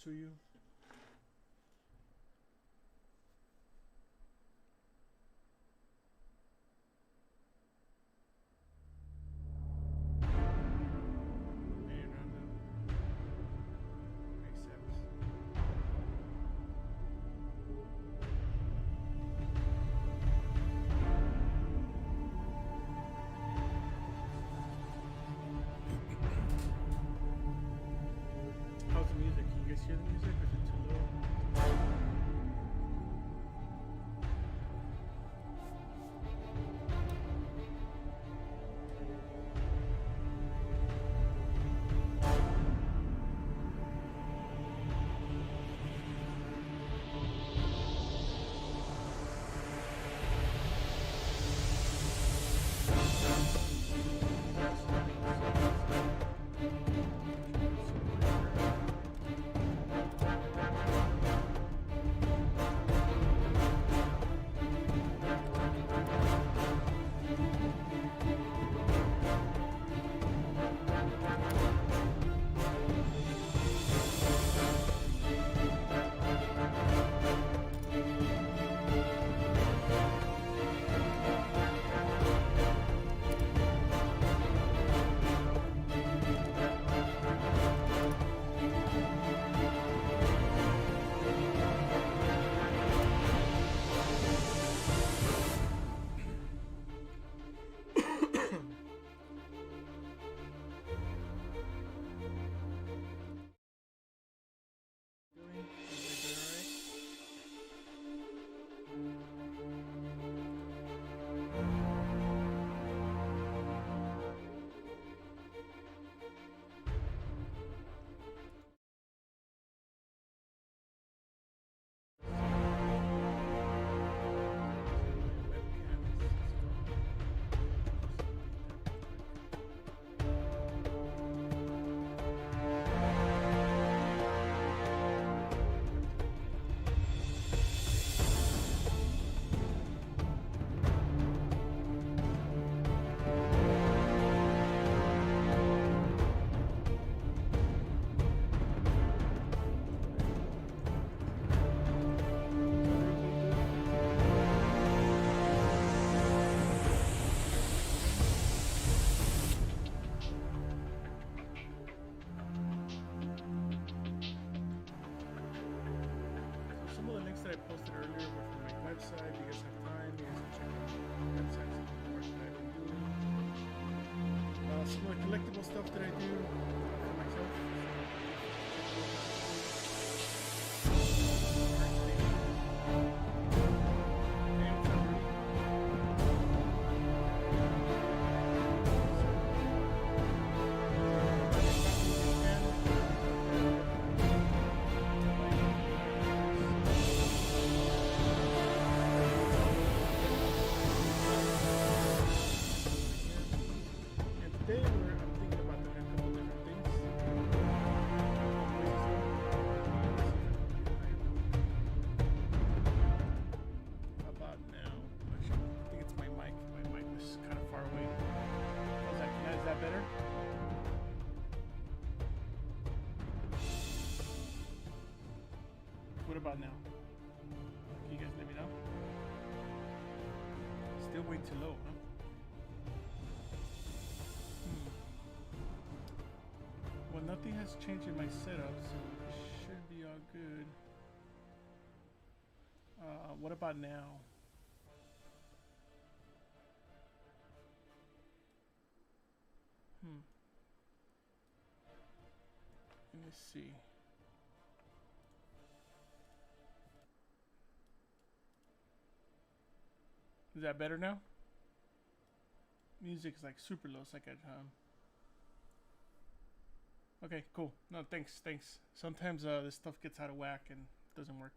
to you. How's the music? Can you guys hear the music? Or is it too low? That I posted earlier were from my website. You guys have time, you guys can check out my website, some of the work that I've been doing. Some of the collectible stuff that I do for myself. What about now? Can you guys let me know? Still way too low, huh? Well, nothing has changed in my setup, so it should be all good. What about now? Let me see. Is that better now? Music is like super low. It's like at Okay, cool. No, thanks. Sometimes this stuff gets out of whack and doesn't work.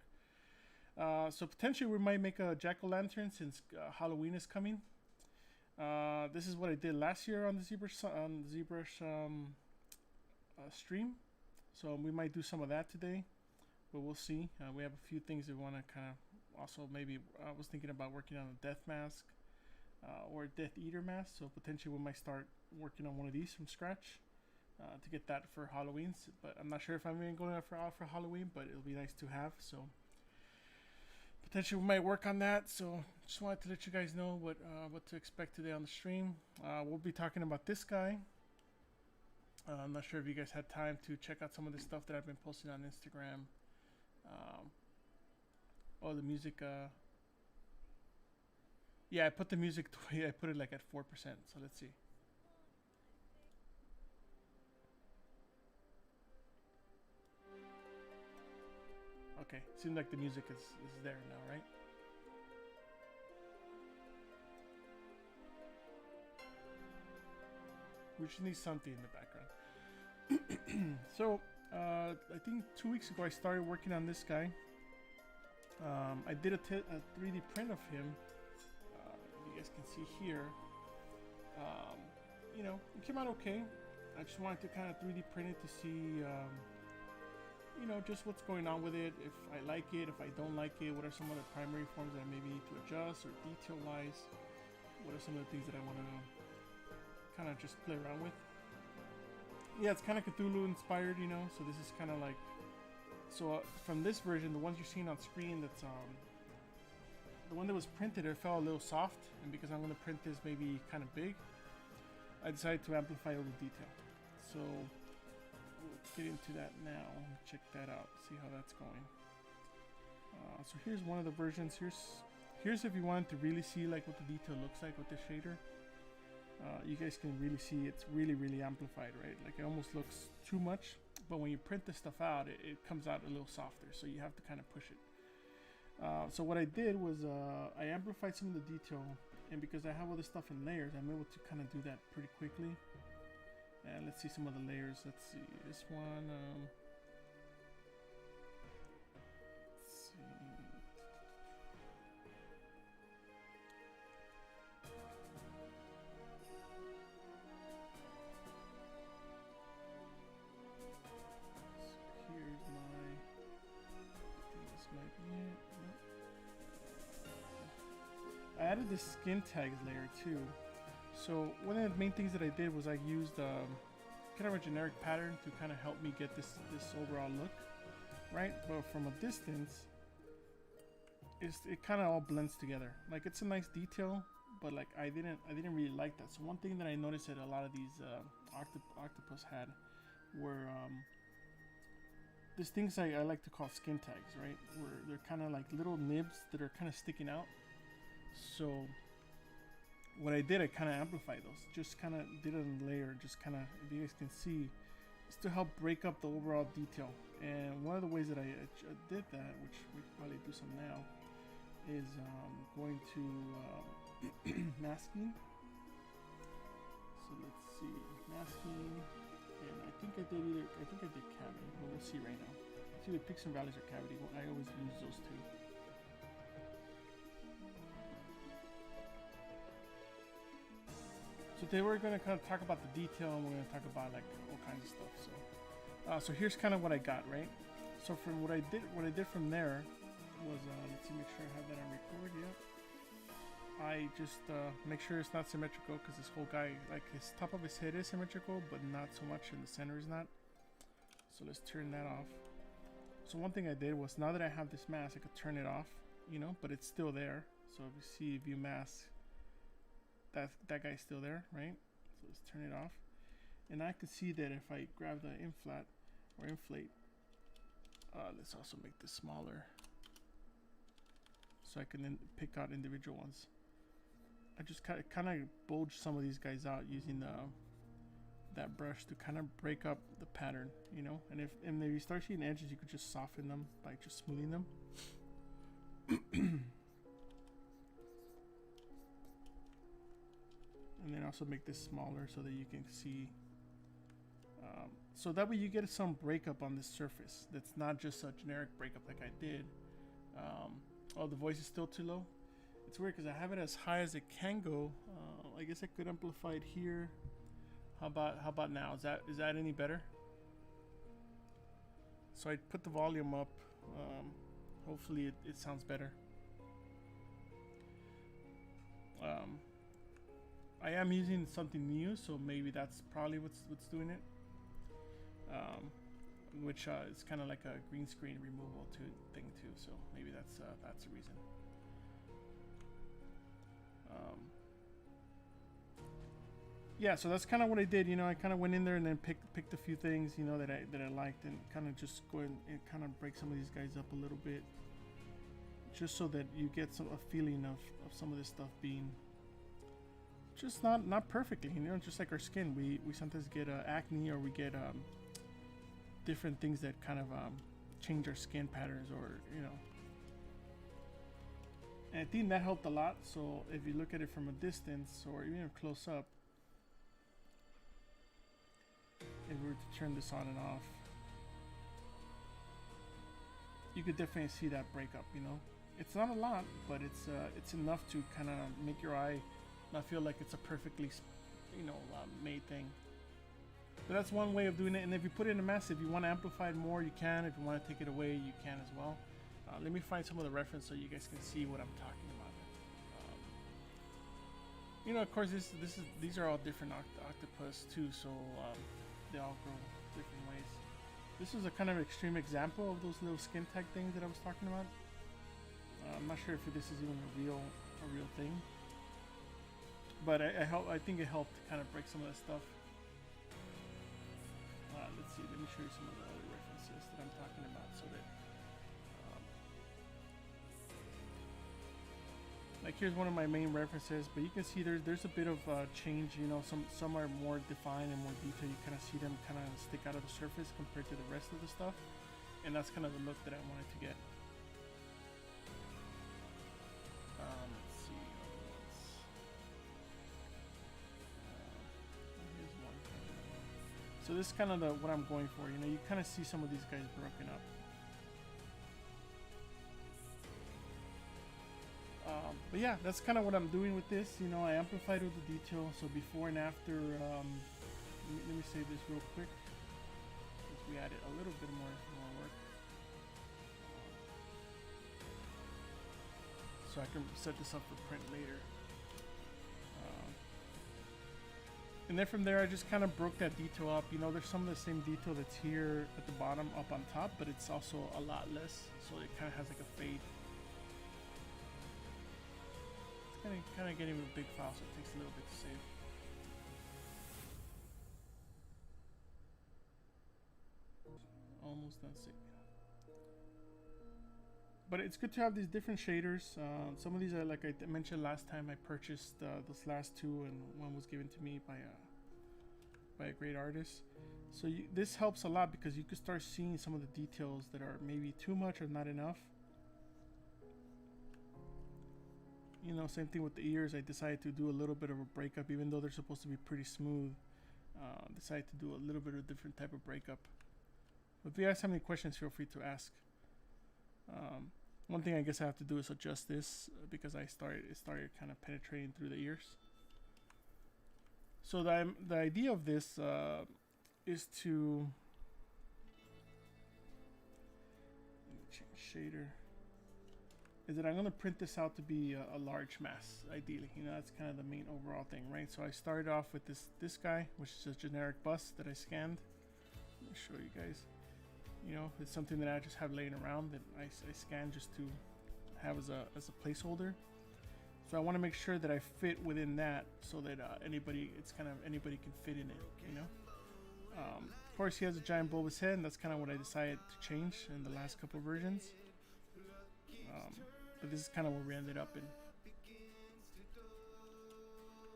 So potentially we might make a jack-o'-lantern since Halloween is coming. This is what I did last year on the ZBrush stream. So we might do some of that today, but we'll see. We have a few things we want to kind of also maybe. I was thinking about working on a death mask or a Death Eater mask. So potentially we might start working on one of these from scratch. to get that for Halloween. But I'm not sure if I'm even going out for Halloween, but it'll be nice to have. So potentially we might work on that. So just wanted to let you guys know what to expect today on the stream. We'll be talking about this guy. I'm not sure if you guys had time to check out some of the stuff that I've been posting on Instagram. Oh, the music. Yeah, I put the music. I put it like at 4%. So let's see. Okay, seems like the music is there now, right? We just need something in the background. So, I think 2 weeks ago I started working on this guy. I did a 3D print of him. You guys can see here. You know, it came out okay. I just wanted to kind of 3D print it to see, you know, just what's going on with it. If I like it, if I don't like it, what are some of the primary forms that I maybe need to adjust or detail-wise? What are some of the things that I want to kind of just play around with? Yeah, it's kind of Cthulhu inspired, you know. So this is kind of like, so from this version, the ones you're seeing on screen, that's the one that was printed, it felt a little soft, and because I'm going to print this maybe kind of big, I decided to amplify all the detail. So let's get into that now. Check that out. See how that's going. So here's one of the versions. Here's if you wanted to really see like what the detail looks like with the shader. You guys can really see it's really amplified, right? Like it almost looks too much, but when you print this stuff out, it comes out a little softer. So you have to kind of push it. So what I did was I amplified some of the detail, and because I have all this stuff in layers, I'm able to kind of do that pretty quickly. And let's see some of the layers. Let's see this one. Let's see. So here's my. I think this might be it. I added this skin tags layer too. So one of the main things that I did was I used kind of a generic pattern to kind of help me get this overall look, right? But from a distance, it kind of all blends together. Like it's a nice detail, but like I didn't really like that. So one thing that I noticed that a lot of these octopus had were these things I like to call skin tags, right? Where they're kind of like little nibs that are kind of sticking out. So what I did, I kind of amplified those. Just kind of did it in a layer. Just kind of, if you guys can see, is to help break up the overall detail. And one of the ways that I did that, which we could probably do some now, is going to masking. So let's see, masking, and I think I did cavity. Well, we'll see right now. It's either peaks and valleys or cavity. Well, I always use those two. So today we're going to kind of talk about the detail, and we're going to talk about like all kinds of stuff. So here's kind of what I got, right? So from what I did from there was let's see, make sure I have that on record. Yep. I just make sure it's not symmetrical, because this whole guy, like his top of his head is symmetrical, but not so much in the center is not. So let's turn that off. So one thing I did was, now that I have this mask, I could turn it off, you know, but it's still there. So if you see view mask, that guy's still there, right? So let's turn it off, and I can see that if I grab the inflat or inflate, let's also make this smaller, so I can then pick out individual ones. I just kind of bulge some of these guys out using that brush to kind of break up the pattern, you know. And if you start seeing edges, you could just soften them by just smoothing them. And then also make this smaller so that you can see, so that way you get some breakup on this surface. That's not just a generic breakup like I did. Oh, the voice is still too low. It's weird because I have it as high as it can go. I guess I could amplify it here. How about now? Is that any better? So I put the volume up. Hopefully it sounds better. I am using something new, so maybe that's probably what's doing it. which is kind of like a green screen removal thing too. So maybe that's the reason. Yeah, so that's kind of what I did. You know, I kind of went in there and then picked a few things, you know, that I liked, and kind of just go and kind of break some of these guys up a little bit, just so that you get a feeling of some of this stuff being just not perfectly, you know, just like our skin. We sometimes get acne, or we get different things that kind of change our skin patterns, or you know. And I think that helped a lot. So if you look at it from a distance or even close up, if we were to turn this on and off, you could definitely see that breakup. You know, it's not a lot, but it's enough to kind of make your eye not feel like it's a perfectly, you know, made thing. But that's one way of doing it. And if you put it in a mask, if you want to amplify it more, you can. If you want to take it away, you can as well. Let me find some of the reference so you guys can see what I'm talking about. You know, of course, these are all different octopus too, so they all grow different ways. This is a kind of extreme example of those little skin tag things that I was talking about. I'm not sure if this is even a real thing, but I think it helped kind of break some of that stuff. Let's see. Let me show you some of the other references that I'm talking about, so that like here's one of my main references, but you can see there's a bit of change. You know, some are more defined and more detailed. You kind of see them kind of stick out of the surface compared to the rest of the stuff, and that's kind of the look that I wanted to get. Let's see. Here's one. So this is kind of what I'm going for. You know, you kind of see some of these guys broken up. But yeah, that's kind of what I'm doing with this. You know, I amplified with the detail, so before and after. Let me save this real quick, because we added a little bit more work, so I can set this up for print later. And then from there, I just kind of broke that detail up. You know, there's some of the same detail that's here at the bottom up on top, but it's also a lot less, so it kind of has like a fade. Kind of getting a big file, so it takes a little bit to save. Almost done saving. But it's good to have these different shaders. Some of these are, like I mentioned last time, I purchased those last two, and one was given to me by a great artist. So this helps a lot, because you can start seeing some of the details that are maybe too much or not enough. You know, same thing with the ears. I decided to do a little bit of a breakup, even though they're supposed to be pretty smooth. Decided to do a little bit of a different type of breakup. But if you guys have any questions, feel free to ask. One thing I guess I have to do is adjust this, because it started kind of penetrating through the ears. So the idea of this is to, let me change shader. Is that I'm going to print this out to be a large mass, ideally. You know, that's kind of the main overall thing, right? So I started off with this guy, which is a generic bust that I scanned. Let me show you guys. You know, it's something that I just have laying around that I scan just to have as a placeholder. So I want to make sure that I fit within that, so that anybody can fit in it, you know. Of course, he has a giant bulbous head, and that's kind of what I decided to change in the last couple of versions. But this is kind of where we ended up in.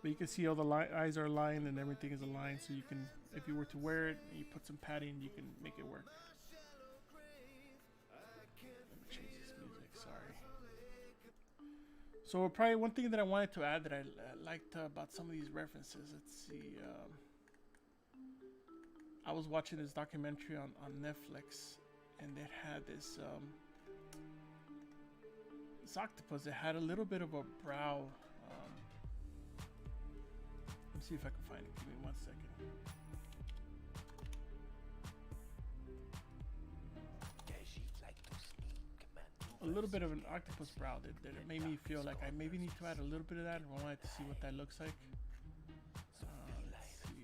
But you can see all the eyes are aligned and everything is aligned, so you can, if you were to wear it and you put some padding, you can make it work. Let me change this music, sorry. So probably one thing that I wanted to add that I liked about some of these references, let's see. I was watching this documentary on Netflix, and it had this octopus that had a little bit of a brow. Let's see if I can find it. Give me 1 second. A little bit of an octopus brow that it made me feel like I maybe need to add a little bit of that, and I wanted to see what that looks like. Let's see.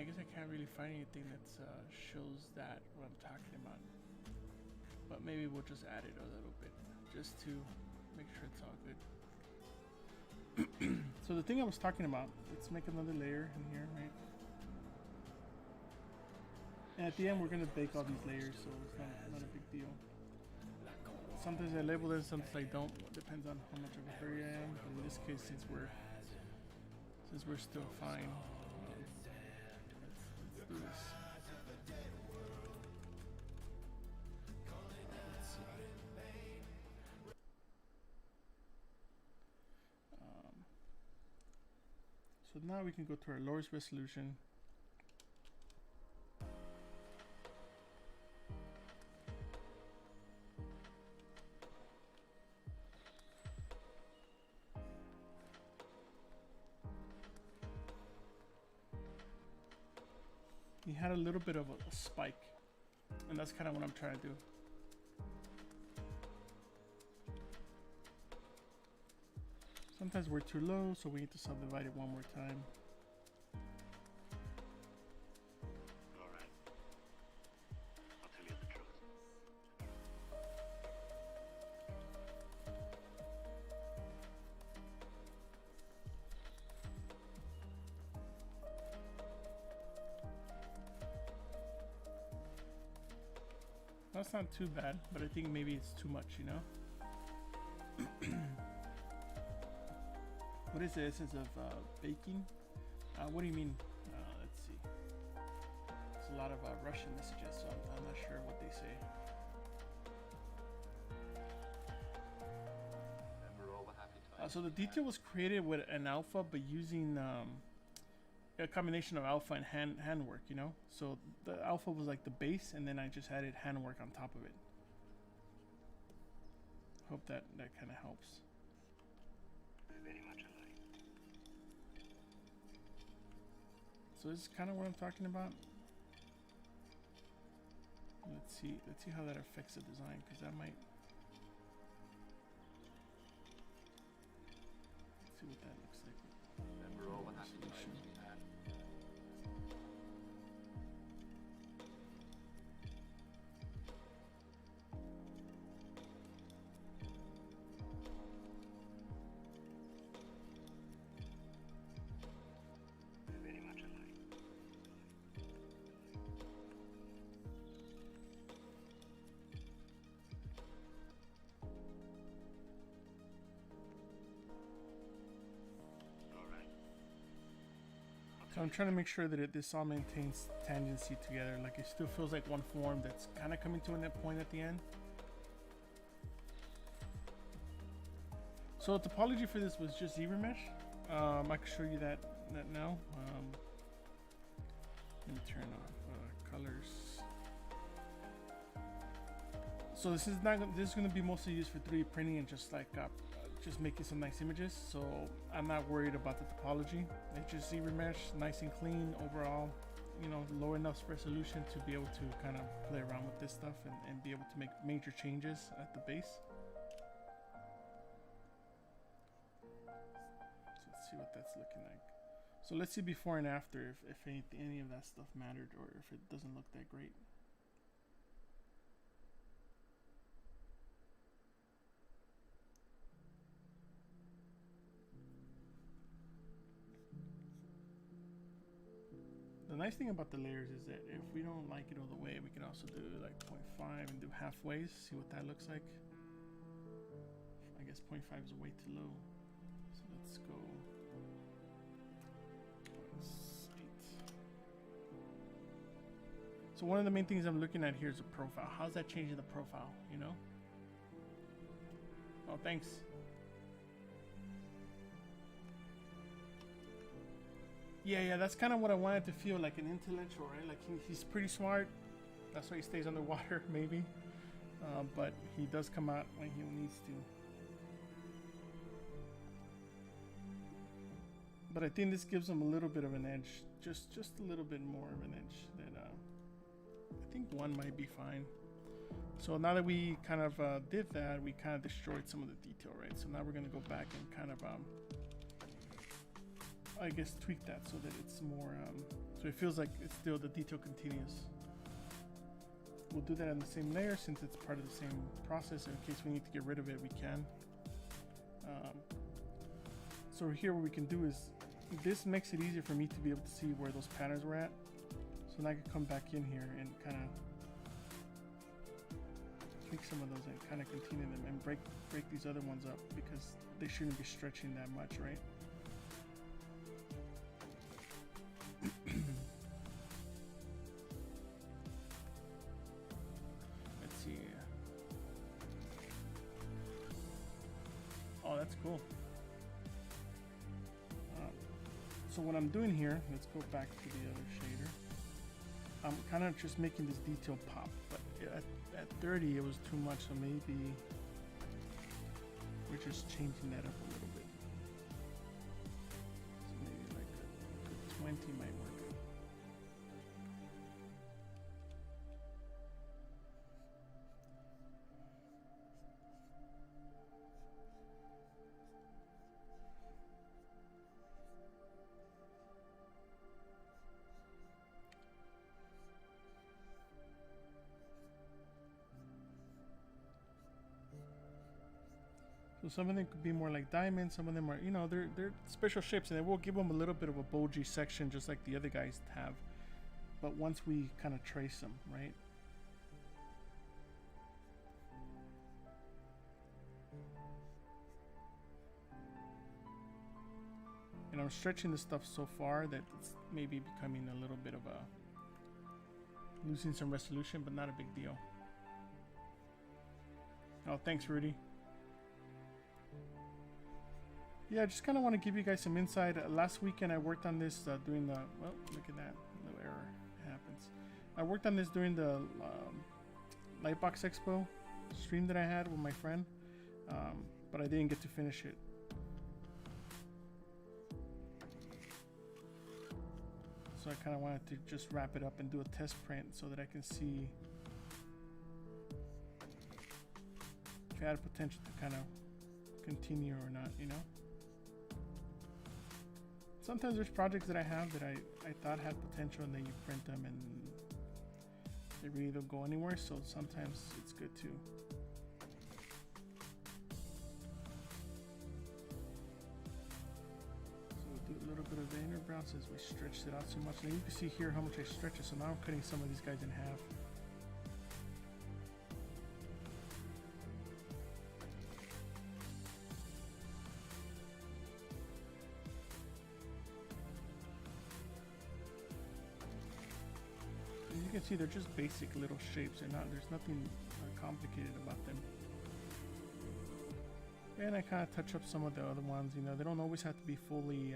I guess I can't really find anything that shows that what I'm talking about. But maybe we'll just add it a little bit just to make sure it's all good. So the thing I was talking about, let's make another layer in here, right? And at the end, we're gonna bake all these layers, so it's not a big deal. Sometimes I label them, sometimes I don't. It depends on how much of a hurry I am. But in this case, since we're still fine, let's do this. Let's see. So now we can go to our lowest resolution. He had a little bit of a spike, and that's kind of what I'm trying to do. Sometimes we're too low, so we need to subdivide it one more time. All right. I'll tell you the truth. That's not too bad, but I think maybe it's too much, you know? What is the essence of baking? What do you mean? Let's see. It's a lot of Russian messages, so I'm not sure what they say. Remember all the happy times. So the detail was created with an alpha, but using a combination of alpha and handwork, you know? So the alpha was like the base, and then I just added handwork on top of it. Hope that kind of helps. Very much alike. So this is kind of what I'm talking about. Let's see how that affects the design, because that might. Let's see what that looks like. Remember all the happy times we had. Very much alike. All right. So I'm trying to make sure that this all maintains tangency together. Like it still feels like one form that's kind of coming to a net point at the end. So the topology for this was just ZBrush. I can show you that now. Let me turn off colors. So this is going to be mostly used for 3D printing and just like just making some nice images. So I'm not worried about the topology. It's just ZBrush, nice and clean overall. You know, low enough resolution to be able to kind of play around with this stuff and be able to make major changes at the base. So let's see what that's looking like. So let's see before and after if any of that stuff mattered or if it doesn't look that great. The nice thing about the layers is that if we don't like it all the way, we can also do like 0.5 and do halfways, see what that looks like. I guess 0.5 is way too low. So let's go 0.8. So one of the main things I'm looking at here is the profile. How's that changing the profile, you know? Oh, thanks. Yeah, that's kind of what I wanted to feel like, an intellectual, right? Like he's pretty smart. That's why he stays underwater, maybe. But he does come out when he needs to. But I think this gives him a little bit of an edge, just a little bit more of an edge. That I think 1 might be fine. So now that we kind of did that, we kind of destroyed some of the detail, right? So now we're gonna go back and kind of I guess, tweak that so that it's more, so it feels like it's still the detail continues. We'll do that on the same layer since it's part of the same process. In case we need to get rid of it, we can. So here what we can do is, this makes it easier for me to be able to see where those patterns were at. So now I can come back in here and kind of tweak some of those and kind of continue them and break these other ones up because they shouldn't be stretching that much, right? Let's see. Oh, that's cool. So what I'm doing here, let's go back to the other shader. I'm kind of just making this detail pop, but at 30 it was too much, so maybe we're just changing that up a little bit. So maybe like a 20 might work. So some of them could be more like diamonds, some of them are, you know, they're special shapes, and then we'll give them a little bit of a bulgy section just like the other guys have. But once we kind of trace them, right? And I'm stretching this stuff so far that it's maybe becoming a little bit of a, losing some resolution, but not a big deal. Oh, thanks, Rudy. Yeah, I just kind of want to give you guys some insight. Last weekend I worked on this doing the, well, look at that, no error happens. I worked on this during the Lightbox Expo stream that I had with my friend, but I didn't get to finish it. So I kind of wanted to just wrap it up and do a test print so that I can see if it had potential to kind of continue or not, you know? Sometimes there's projects that I have that I thought had potential, and then you print them and they really don't go anywhere, so sometimes it's good too. So we'll do a little bit of the inner brow since we stretched it out so much. And you can see here how much I stretch it, so now I'm cutting some of these guys in half. You can see they're just basic little shapes. There's nothing complicated about them. And I kind of touch up some of the other ones. You know, they don't always have to be fully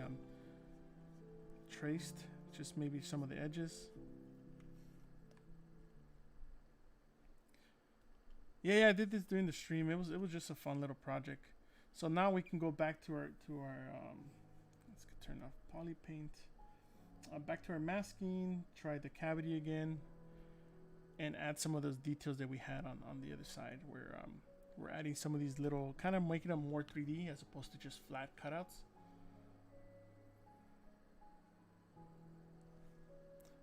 traced. Just maybe some of the edges. Yeah, I did this during the stream. It was just a fun little project. So now we can go back to our let's turn off poly paint. Back to our masking, try the cavity again, and add some of those details that we had on the other side, where we're adding some of these little, kind of making them more 3D as opposed to just flat cutouts.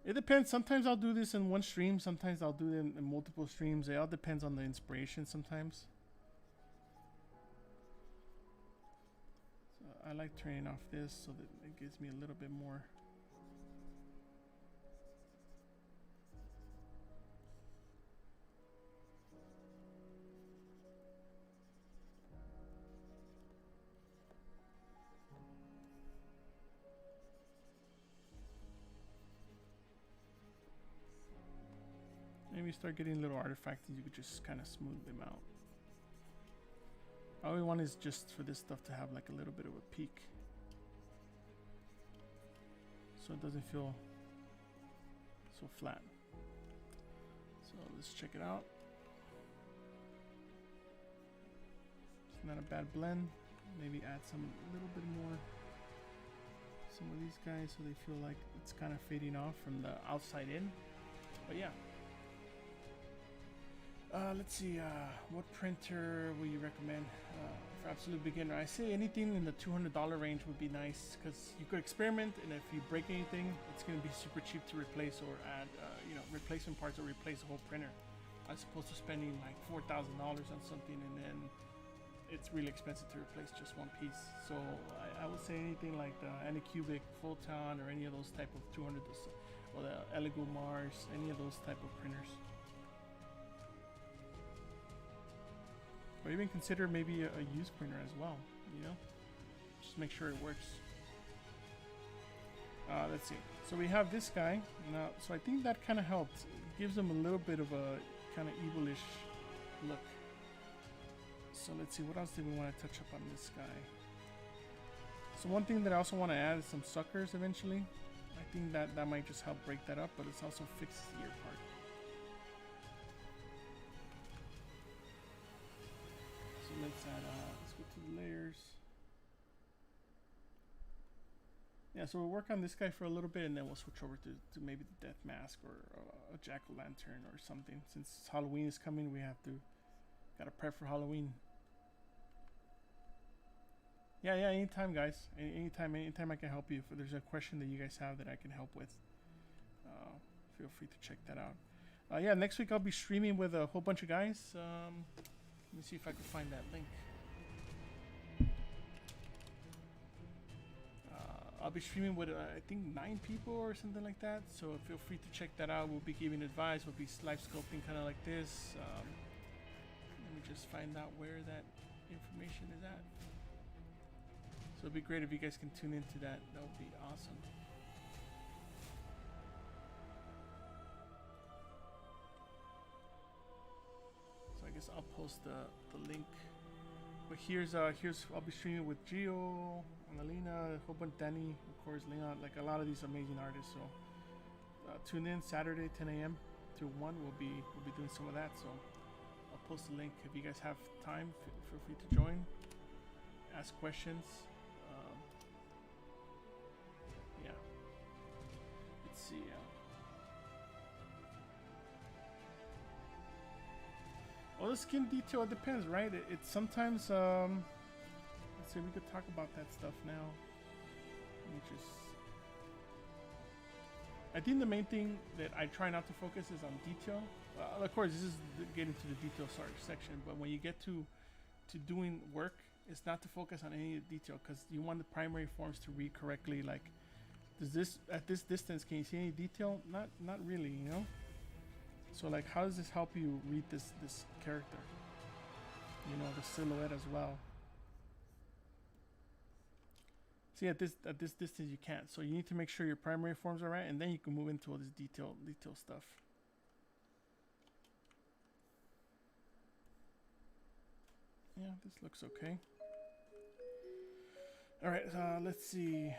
It depends. Sometimes I'll do this in one stream, sometimes I'll do them in multiple streams. It all depends on the inspiration sometimes. So I like turning off this so that it gives me a little bit more. Maybe start getting little artifacts and you could just kind of smooth them out. All we want is just for this stuff to have like a little bit of a peak, so it doesn't feel so flat. So let's check it out. It's not a bad blend. Maybe add a little bit more, some of these guys so they feel like it's kind of fading off from the outside in. But yeah. Let's see, what printer will you recommend? absolute beginner. I say anything in the $200 range would be nice because you could experiment, and if you break anything, it's going to be super cheap to replace or add, replacement parts or replace a whole printer, as opposed to spending like $4,000 on something and then it's really expensive to replace just one piece. So I would say anything like the Anycubic, Photon, or any of those type of 200 or the Elegoo Mars, any of those type of printers. Or even consider maybe a used printer as well, you know? Just make sure it works. Let's see. So we have this guy. Now, so I think that kind of helps. It gives him a little bit of a kind of evilish look. So let's see, what else did we want to touch up on this guy? So one thing that I also want to add is some suckers eventually. I think that might just help break that up, but it's also fixes the ear part. Let's add, let's go to the layers. Yeah, so we'll work on this guy for a little bit, and then we'll switch over to maybe the death mask or a jack-o'-lantern or something. Since Halloween is coming, we have to gotta prep for Halloween. Yeah, anytime, guys. Anytime I can help you. If there's a question that you guys have that I can help with, feel free to check that out. Yeah, next week I'll be streaming with a whole bunch of guys. Let me see if I can find that link. I'll be streaming with I think 9 people or something like that. So feel free to check that out. We'll be giving advice. We'll be live sculpting kind of like this. Let me just find out where that information is at. So it'd be great if you guys can tune into that. That would be awesome. I guess I'll post the link. But here's I'll be streaming with Gio, Annalena, a whole bunch, Danny, of course, Leon, like a lot of these amazing artists. So tune in Saturday 10 a.m. to 1. We'll be doing some of that. So I'll post the link if you guys have time. Feel free to join, ask questions. Yeah. Let's see. Well, the skin detail, it depends, right? It's sometimes, let's see, we could talk about that stuff now. I think the main thing that I try not to focus is on detail. Of course, this is getting to the detail section, but when you get to doing work, it's not to focus on any detail, because you want the primary forms to read correctly. Like, does this, at this distance, can you see any detail? Not really, you know? So like, how does this help you read this character? You know, the silhouette as well. See, at this distance you can't. So you need to make sure your primary forms are right, and then you can move into all this detail stuff. Yeah, this looks okay. All right, let's see.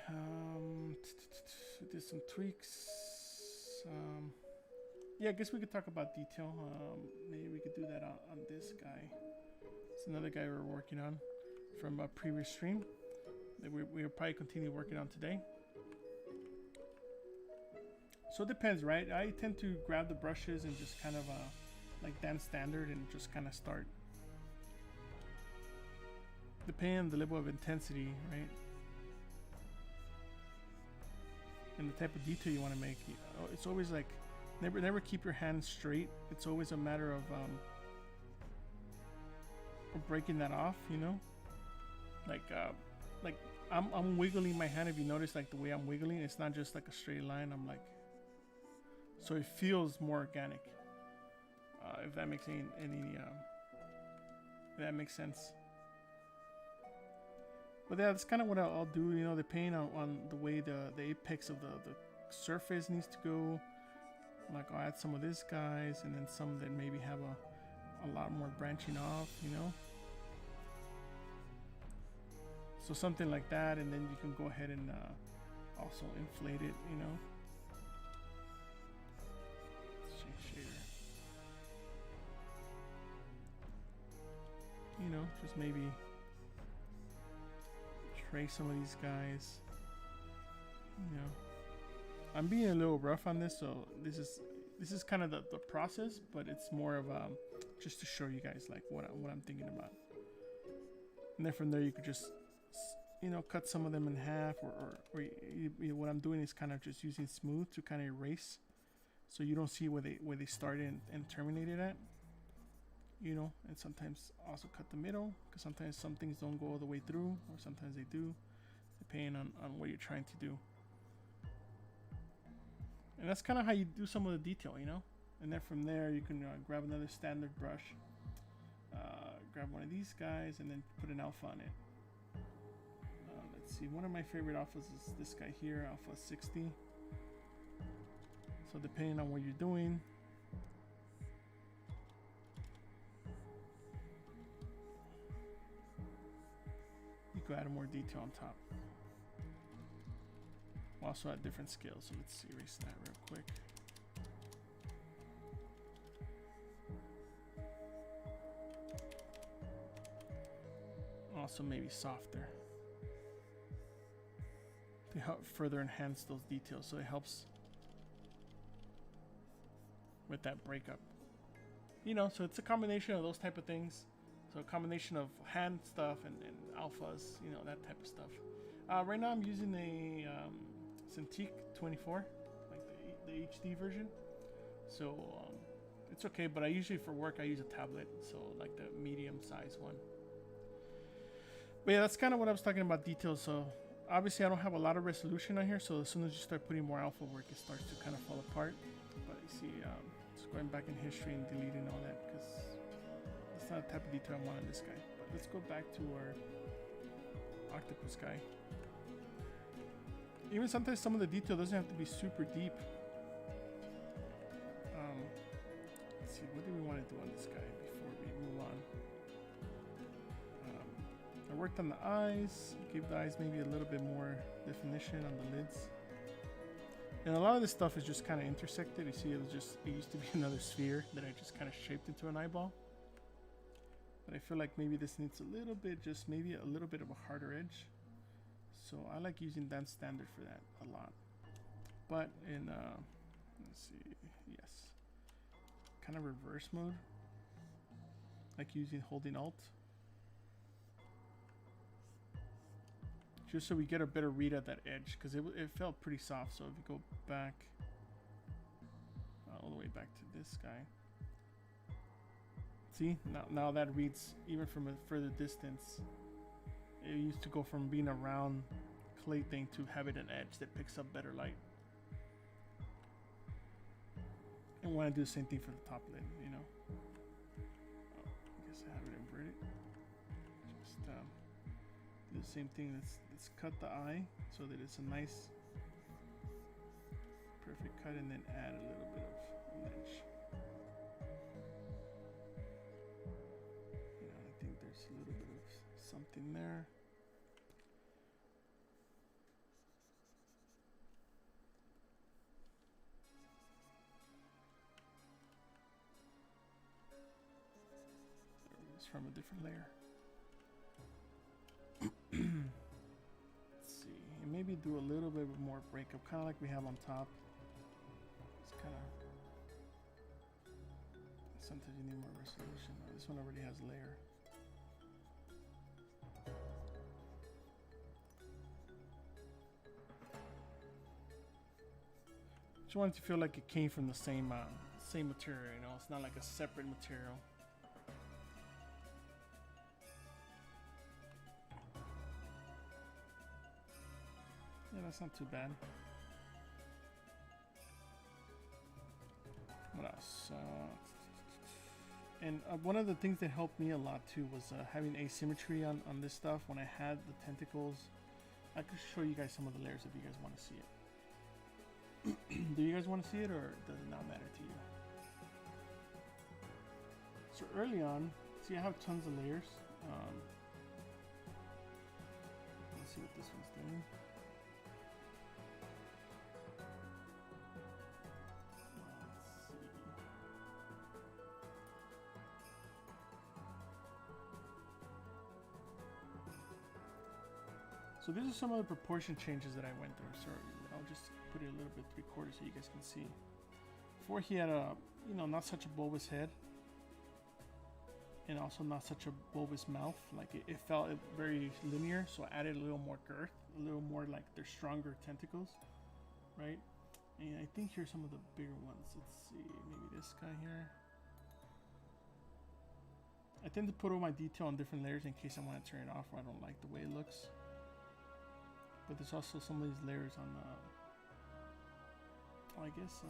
Did some tweaks. Yeah, I guess we could talk about detail. Maybe we could do that on this guy. It's another guy we're working on from a previous stream that we'll probably continue working on today. So it depends, right? I tend to grab the brushes and just kind of like dance standard and just kind of start. Depending on the level of intensity, right? And the type of detail you want to make. It's always like, never keep your hand straight. It's always a matter of breaking that off, you know? Like I'm wiggling my hand. If you notice, like the way I'm wiggling, it's not just like a straight line. I'm like, so it feels more organic. If that makes if that makes sense. But yeah, that's kind of what I'll do, you know, depending on the way the apex of the surface needs to go. Like, I'll add some of these guys, and then some that maybe have a lot more branching off, you know. So something like that, and then you can go ahead and also inflate it, you know. Shader. You know, just maybe trace some of these guys, you know. I'm being a little rough on this, so this is kind of the process, but it's more of just to show you guys like what I'm thinking about. And then from there you could just, you know, cut some of them in half, or what I'm doing is kind of just using smooth to kind of erase, so you don't see where they started and terminated at. You know, and sometimes also cut the middle, because sometimes some things don't go all the way through, or sometimes they do, depending on what you're trying to do. And that's kind of how you do some of the detail, you know. And then from there you can grab another standard brush, grab one of these guys, and then put an alpha on it. Let's see, one of my favorite alphas is this guy here, alpha 60. So depending on what you're doing, you could add more detail on top. We'll also add different scales, so let's erase that real quick. Also maybe softer to help further enhance those details, so it helps with that breakup. You know, so it's a combination of those type of things. So a combination of hand stuff and alphas, you know, that type of stuff. Right now I'm using a Cintiq 24, like the HD version. So it's okay, but I usually for work I use a tablet, so like the medium size one. But yeah, that's kind of what I was talking about details. So obviously I don't have a lot of resolution on here, so as soon as you start putting more alpha work, it starts to kind of fall apart. But you see, just going back in history and deleting all that, because that's not the type of detail I want on this guy. But let's go back to our octopus guy. Even sometimes some of the detail doesn't have to be super deep. Let's see, what do we want to do on this guy before we move on? I worked on the eyes, gave the eyes maybe a little bit more definition on the lids. And a lot of this stuff is just kind of intersected. You see, it used to be another sphere that I just kind of shaped into an eyeball. But I feel like maybe this needs a little bit, just maybe a little bit of a harder edge. So I like using dance standard for that a lot. But in, let's see, yes, kind of reverse mode, like holding Alt. Just so we get a better read at that edge, because it felt pretty soft. So if you go back, all the way back to this guy, see, now that reads even from a further distance. It used to go from being a round clay thing to having an edge that picks up better light. And want to do the same thing for the top lid, you know. Oh, I guess I have it inverted. Just do the same thing. Let's cut the eye so that it's a nice, perfect cut, and then add a little bit of edge. You know, I think there's a little bit of something there. There it is from a different layer. Let's see, and maybe do a little bit more breakup, kind of like we have on top. It's kind of, sometimes you need more resolution. This one already has layer. Just wanted to feel like it came from the same material, you know. It's not like a separate material. Yeah, that's not too bad. What else? And one of the things that helped me a lot too was having asymmetry on this stuff. When I had the tentacles, I could show you guys some of the layers if you guys want to see it. Do you guys want to see it, or does it not matter to you? So early on, see, I have tons of layers. Let's see what this one's doing. So these are some of the proportion changes that I went through. So I'll just put it a little bit 3/4 so you guys can see. Before he had a, you know, not such a bulbous head. and also not such a bulbous mouth. Like it felt very linear, so I added a little more girth, a little more like their stronger tentacles, right? And I think here's some of the bigger ones. Let's see, maybe this guy here. I tend to put all my detail on different layers in case I want to turn it off or I don't like the way it looks. But there's also some of these layers on the, I guess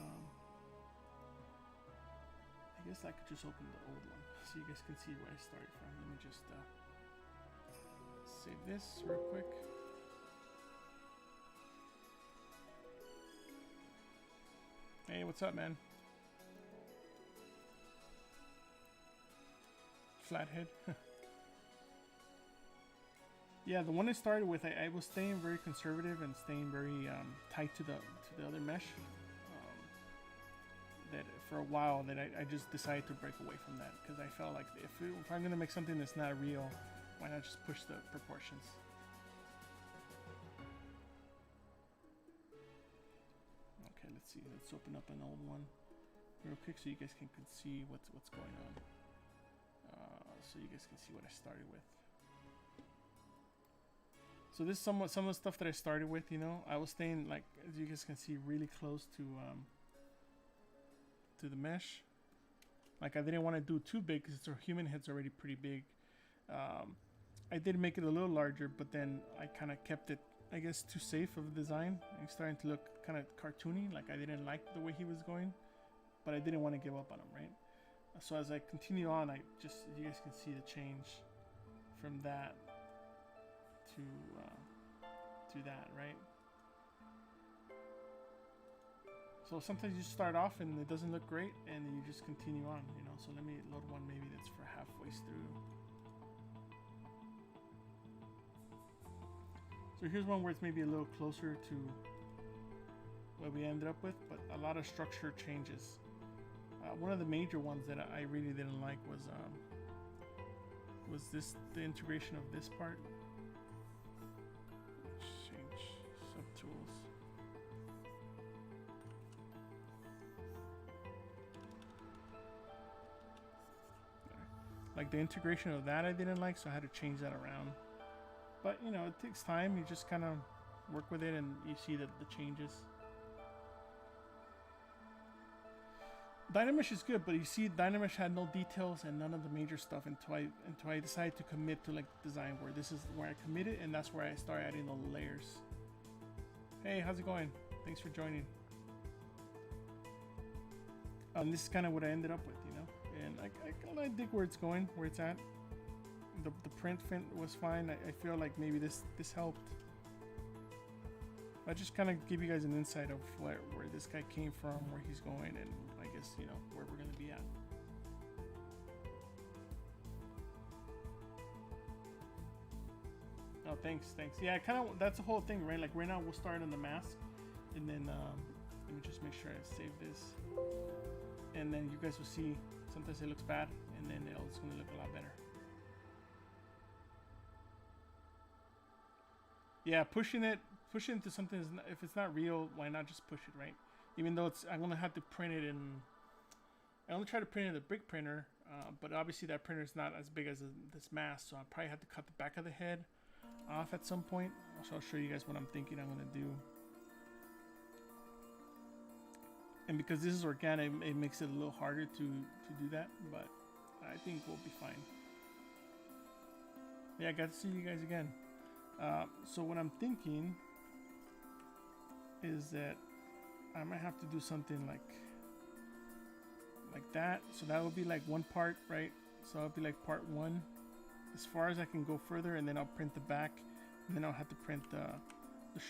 I could just open the old one so you guys can see where I started from. Let me just save this real quick. Hey, what's up, man? Flathead. Yeah, the one I started with, I was staying very conservative and staying very tight to the other mesh. That for a while, that I just decided to break away from that because I felt like if I'm gonna make something that's not real, why not just push the proportions? Okay, let's see. Let's open up an old one real quick so you guys can see what's going on. So you guys can see what I started with. So this is some of the stuff that I started with. You know, I was staying, like, as you guys can see, really close to the mesh. Like I didn't want to do too big because our human head's already pretty big. I did make it a little larger, but then I kind of kept it, I guess, too safe of a design. It's starting to look kind of cartoony. Like I didn't like the way he was going, but I didn't want to give up on him, right? So as I continue on, you guys can see the change from that to that, right? So sometimes you start off and it doesn't look great, and then you just continue on, you know. So let me load one maybe that's for halfway through. So here's one where it's maybe a little closer to what we ended up with, but a lot of structure changes. One of the major ones that I really didn't like was the integration of this part. Change subtools. Like the integration of that I didn't like, so I had to change that around. But you know, it takes time. You just kind of work with it and you see the changes. Dynamesh is good, but you see Dynamesh had no details and none of the major stuff until I decided to commit to like design, where this is where I committed, and that's where I started adding all the layers. Hey, how's it going? Thanks for joining. This is kind of what I ended up with, you know, and I dig where it's going, where it's at. The print was fine. I feel like maybe this helped. I just kind of give you guys an insight of where this guy came from, where he's going, and I guess, you know, where we're gonna be at. Oh, thanks. Yeah, that's the whole thing, right? Like right now we'll start on the mask, and then let me just make sure I save this, and then you guys will see. Sometimes it looks bad, and then it's gonna look a lot better. Yeah, pushing it into something is not, if it's not real, why not just push it, right? Even though I'm gonna have to print it in. I only try to print it in the brick printer, but obviously that printer is not as big as this mask, so I probably have to cut the back of the head off at some point. So I'll show you guys what I'm thinking I'm gonna do. And because this is organic, it makes it a little harder to do that, but I think we'll be fine. Yeah, I got to see you guys again. So what I'm thinking is that I might have to do something like that. So that would be like one part, right? So it'll be like part one, as far as I can go further, and then I'll print the back, and then I'll have to print the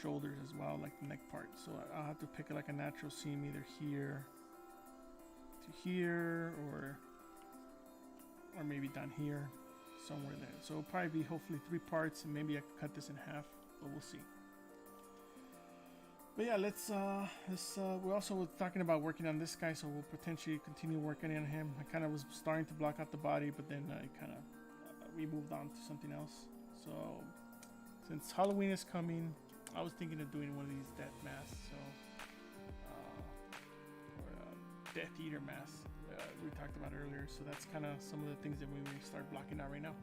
shoulders as well, like the neck part. So I'll have to pick like a natural seam either here to here, or maybe down here, somewhere there. So it'll probably be hopefully 3 parts, and maybe I could cut this in half, but we'll see. But yeah, let's we also were talking about working on this guy, so we'll potentially continue working on him. I kind of was starting to block out the body, but then I kind of we moved on to something else. So since Halloween is coming, I was thinking of doing one of these death masks, so or Death Eater masks. we talked about earlier. So that's kind of some of the things that we will start blocking out right now.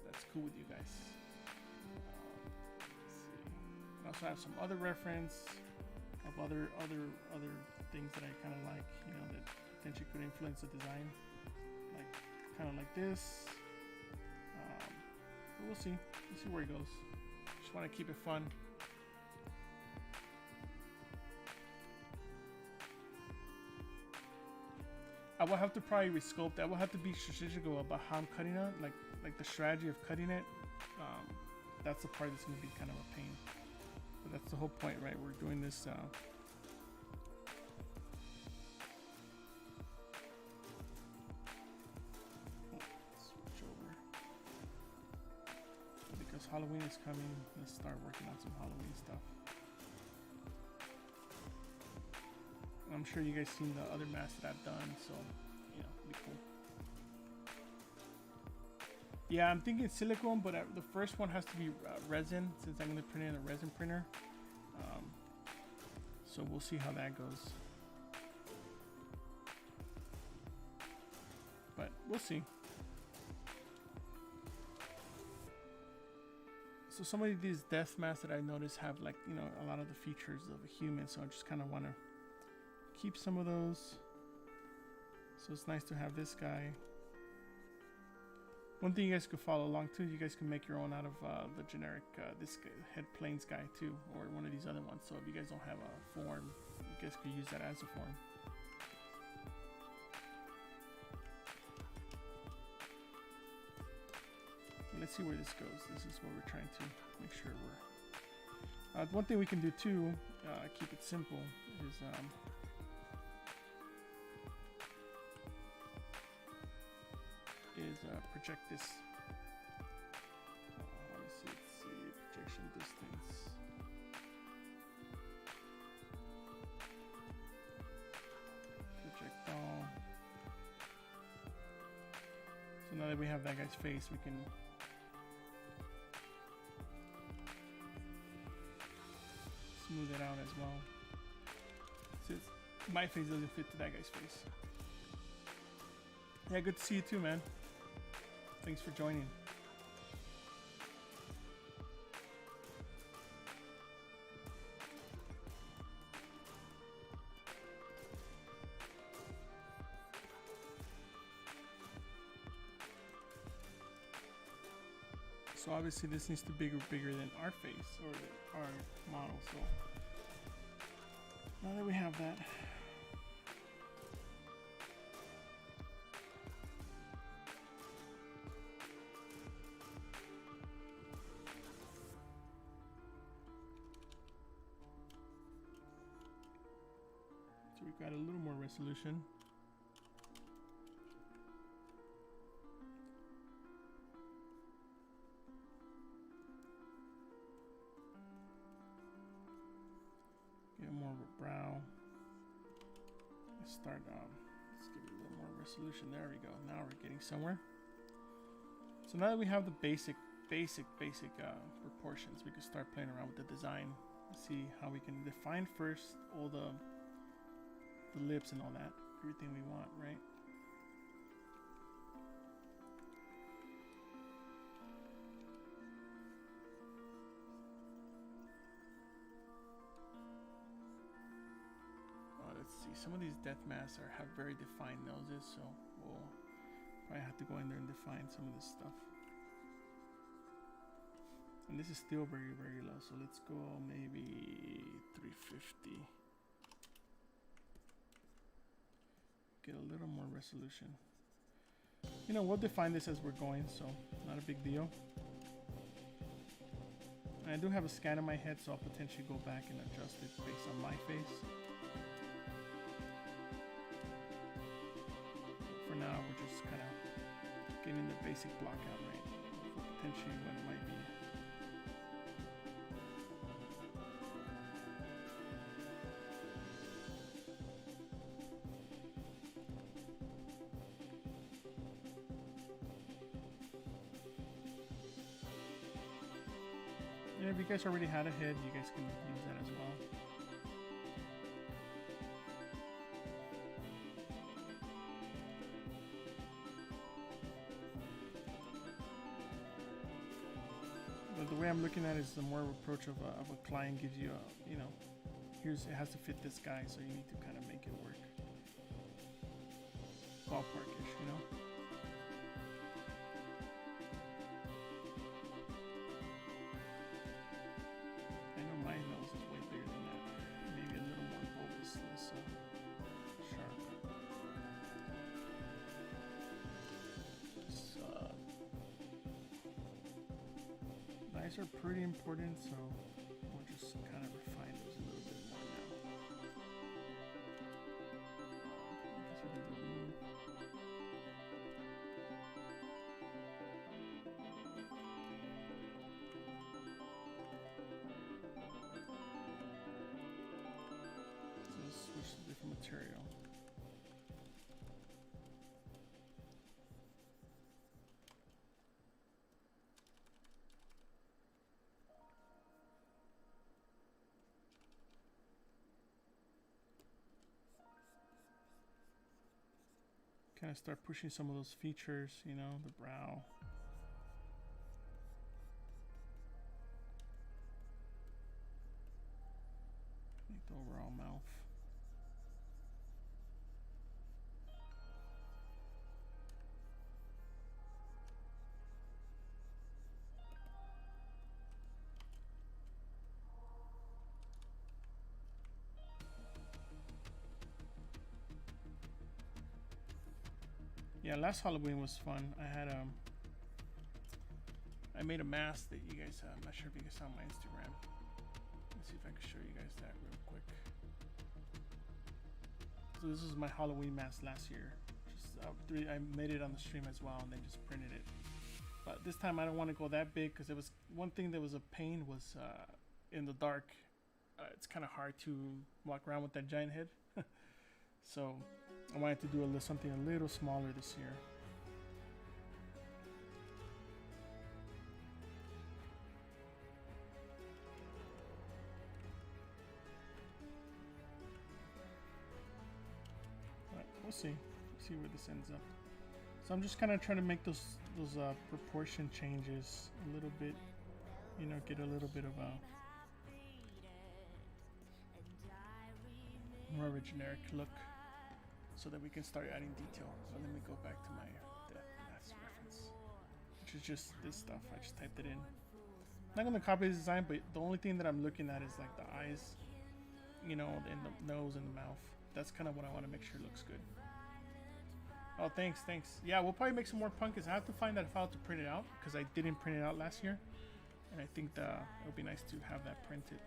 That's cool with you guys. Let's see. I also have some other reference of other things that I kind of like, you know, that potentially could influence the design, like kind of like this. But we'll see. We'll see where it goes. Just want to keep it fun. I will have to probably resculpt. I will have to be strategical about how I'm cutting it, like the strategy of cutting it. That's the part that's gonna be kind of a pain. But that's the whole point, right? We're doing this. Switch over because Halloween is coming. Let's start working on some Halloween stuff. I'm sure you guys seen the other masks that I've done, so you know, it'll be cool. Yeah, I'm thinking silicone, but the first one has to be resin, since I'm going to print it in a resin printer. So we'll see how that goes. But we'll see. So some of these death masks that I noticed have, like, you know, a lot of the features of a human, so I just kind of want to keep some of those. So it's nice to have this guy. One thing you guys could follow along too, you guys can make your own out of the generic this guy, head planes guy too, or one of these other ones. So if you guys don't have a form, you guys could use that as a form. Let's see where this goes. This is what we're trying to make sure we're... one thing we can do too, keep it simple, is project this. Let me see, let's see, projection distance. Project all. So now that we have that guy's face, we can smooth it out as well. Since my face doesn't fit to that guy's face. Yeah, good to see you too, man. Thanks for joining. So obviously this needs to be bigger than our face or our model. So now that we have that, so we've got a little more resolution. Get more of a brow. Let's start, let's give it a little more resolution. There we go. Now we're getting somewhere. So now that we have the basic proportions, we can start playing around with the design. See how we can define first all the lips and all that, everything we want, right? Let's see, some of these death masks have very defined noses, so we'll probably have to go in there and define some of this stuff. And this is still very, very low, so let's go maybe 350. Get a little more resolution. You know, we'll define this as we're going, so not a big deal. And I do have a scan in my head, so I'll potentially go back and adjust it based on my face. For now, we're just kind of getting the basic block out right. Potentially what it might be. And if you guys already had a head, you guys can use that as well. the way I'm looking at it is the more approach of a client gives you a, you know, here's, it has to fit this guy, so you need to kind of make it work. Ballparkish, you know? I know my nose is way bigger than that. Maybe a little more bulbous, less sharp. Eyes are pretty important, so we'll just kind of refine those a little bit more now. So let's switch to a different material. Kind of start pushing some of those features, you know, the brow. Make the overall mouth. Yeah, last Halloween was fun. I had I made a mask that you guys, I'm not sure if you guys saw on my Instagram. Let's see if I can show you guys that real quick. So this is my Halloween mask last year. Just I made it on the stream as well, and then just printed it. But this time I don't want to go that big because it was one thing that was a pain was in the dark. It's kind of hard to walk around with that giant head. So I wanted to do something a little smaller this year. But we'll see. See where this ends up. So I'm just kind of trying to make those proportion changes a little bit. You know, get a little bit of a more of a generic look, so that we can start adding detail. So let me go back to my mask reference, which is just this stuff. I just typed it in. I'm not gonna copy this design, but the only thing that I'm looking at is like the eyes, you know, and the nose and the mouth. That's kind of what I want to make sure looks good. Oh, thanks. Yeah, we'll probably make some more pumpkins. I have to find that file to print it out because I didn't print it out last year, and I think it would be nice to have that printed.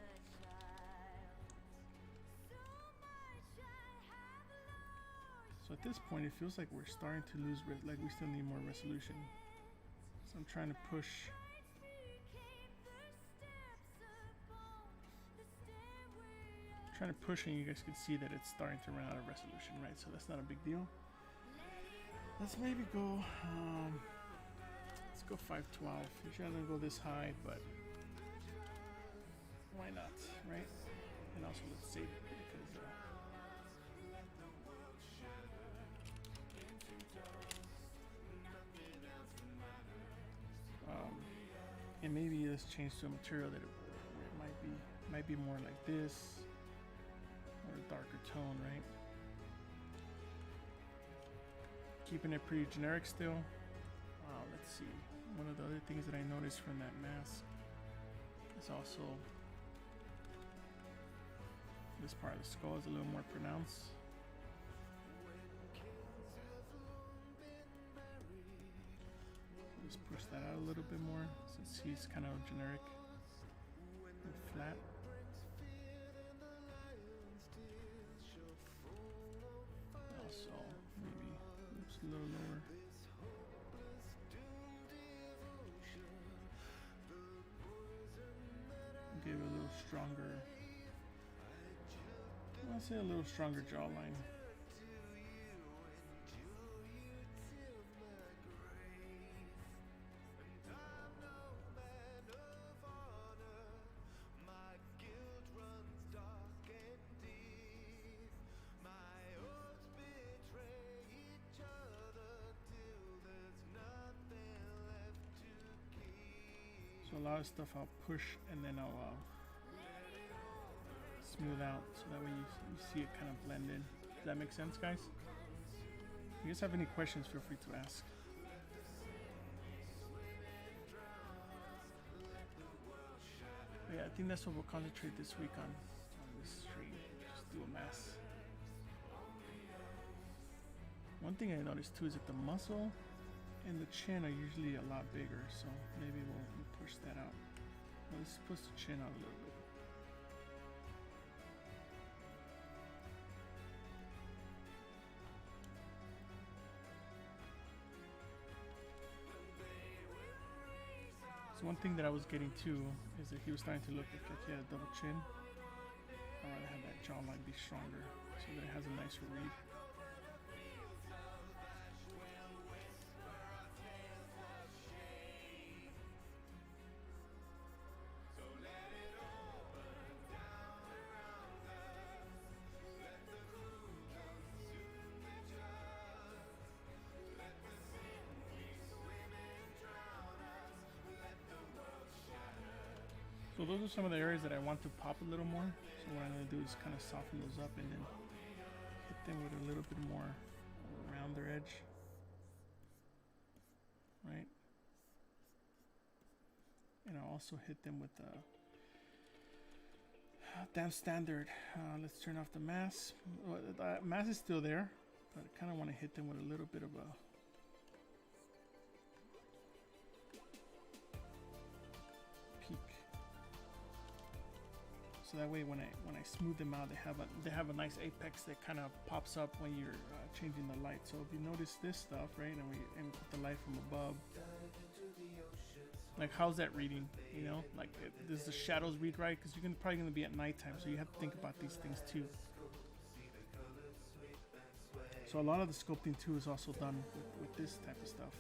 So at this point, it feels like we're starting to lose, like we still need more resolution. So I'm trying to push. And you guys can see that it's starting to run out of resolution, right? So that's not a big deal. Let's maybe go, let's go 512. Usually I don't go this high, but why not, right? And also let's save it because and maybe let's change to a material that it might be more like this, or a darker tone, right? Keeping it pretty generic still. Let's see. One of the other things that I noticed from that mask is also this part of the skull is a little more pronounced. Just push that out a little bit more since he's kind of generic and flat. Also, maybe oops, a little lower. Give it a little stronger. I'll say a little stronger jawline. So a lot of stuff I'll push and then I'll smooth out, so that way you see it kind of blend in. Does that make sense, guys? If you guys have any questions, feel free to ask. But yeah, I think that's what we'll concentrate this week on this stream. Just do a mass. One thing I noticed too is that the muscle and the chin are usually a lot bigger, so maybe we'll push that out. Let's push the chin out a little bit. So one thing that I was getting too is that he was starting to look like he had a double chin. I'd rather have that jawline be stronger so that it has a nicer read. So those are some of the areas that I want to pop a little more. So what I'm going to do is kind of soften those up and then hit them with a little bit more around their edge. Right? And I'll also hit them with the damn standard. Let's turn off the mask. Well, the mask is still there, but I kind of want to hit them with a little bit of a peak. So that way, when I smooth them out, they have a nice apex that kind of pops up when you're changing the light. So if you notice this stuff, right, and we put the light from above, like how's that reading? You know, like does the shadows read right? Because you're probably gonna be at nighttime, so you have to think about these things too. So a lot of the sculpting too is also done with this type of stuff.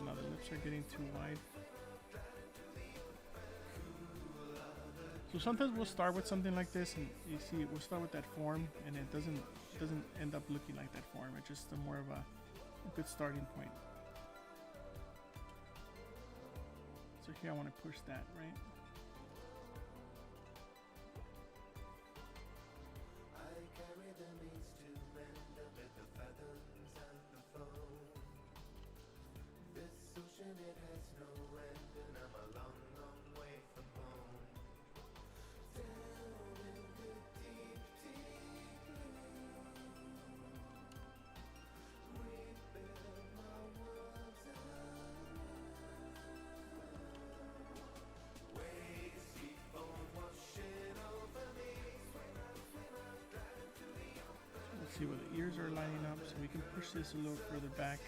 Now the lips are getting too wide. So sometimes we'll start with something like this, and you see, we'll start with that form, and it doesn't end up looking like that form. It's just more of a good starting point. So here I want to push that, right? See where the ears are lining up, so we can push this a little further back.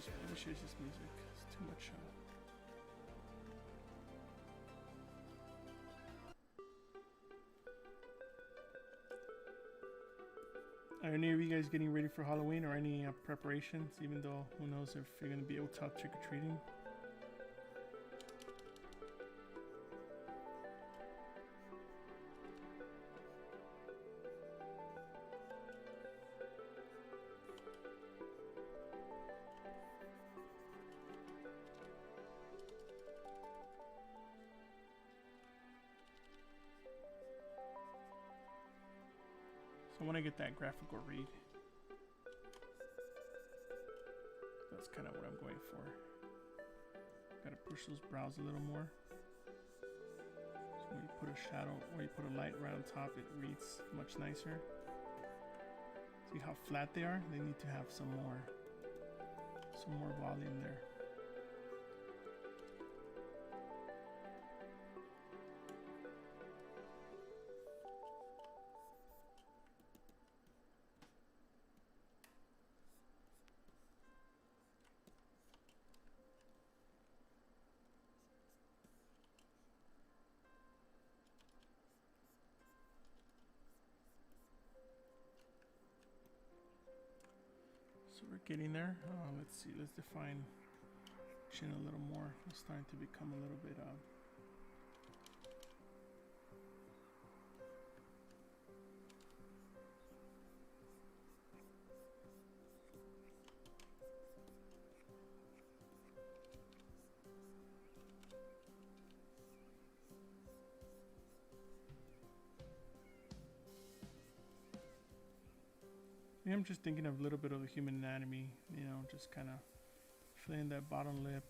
Let me change this music. It's too much. Are any of you guys getting ready for Halloween or any preparations, even though who knows if you're going to be able to out trick-or-treating? I want to get that graphical read. That's kind of what I'm going for. Gotta push those brows a little more. So when you put a shadow or you put a light right on top, it reads much nicer. See how flat they are? They need to have some more volume there. So we're getting there. Let's see. Let's define chin a little more. It's starting to become a little bit. Yeah, I'm just thinking of a little bit of the human anatomy, you know, just kind of filling that bottom lip.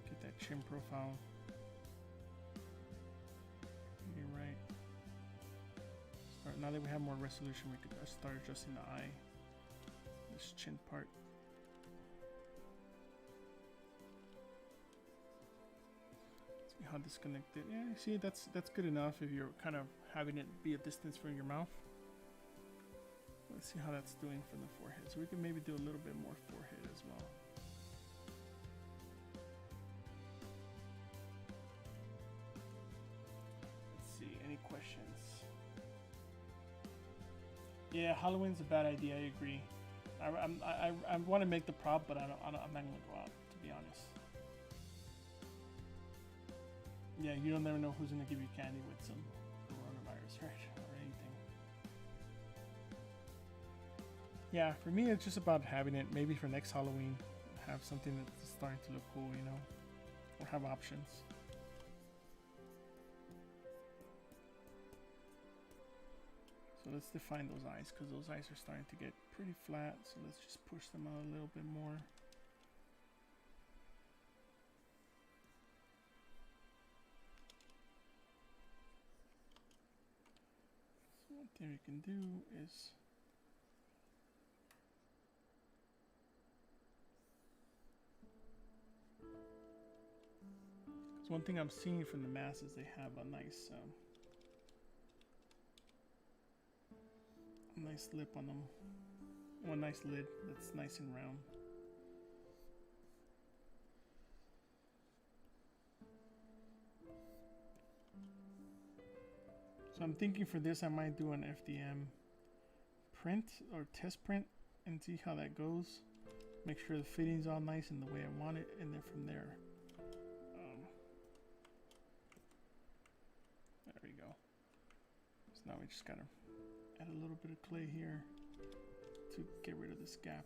Get that chin profile. Get it right. Start, now that we have more resolution, we could start adjusting the eye. This chin part. How disconnected. Yeah, see, that's good enough if you're kind of having it be a distance from your mouth. Let's see how that's doing for the forehead. So we can maybe do a little bit more forehead as well. Let's see, any questions? Yeah, Halloween's a bad idea, I agree. I want to make the prop, but I'm not gonna go out, to be honest. Yeah, you don't never know who's gonna give you candy with some coronavirus, right? Or anything. Yeah, for me, it's just about having it. Maybe for next Halloween, have something that's starting to look cool, you know, or have options. So let's define those eyes, because those eyes are starting to get pretty flat. So let's just push them out a little bit more. One thing we can do is one thing I'm seeing from the masses, they have a nice lip on them, or a nice lid that's nice and round. So I'm thinking for this I might do an FDM print or test print and see how that goes. Make sure the fitting's all nice and the way I want it, and then from there, there we go. So now we just gotta add a little bit of clay here to get rid of this gap.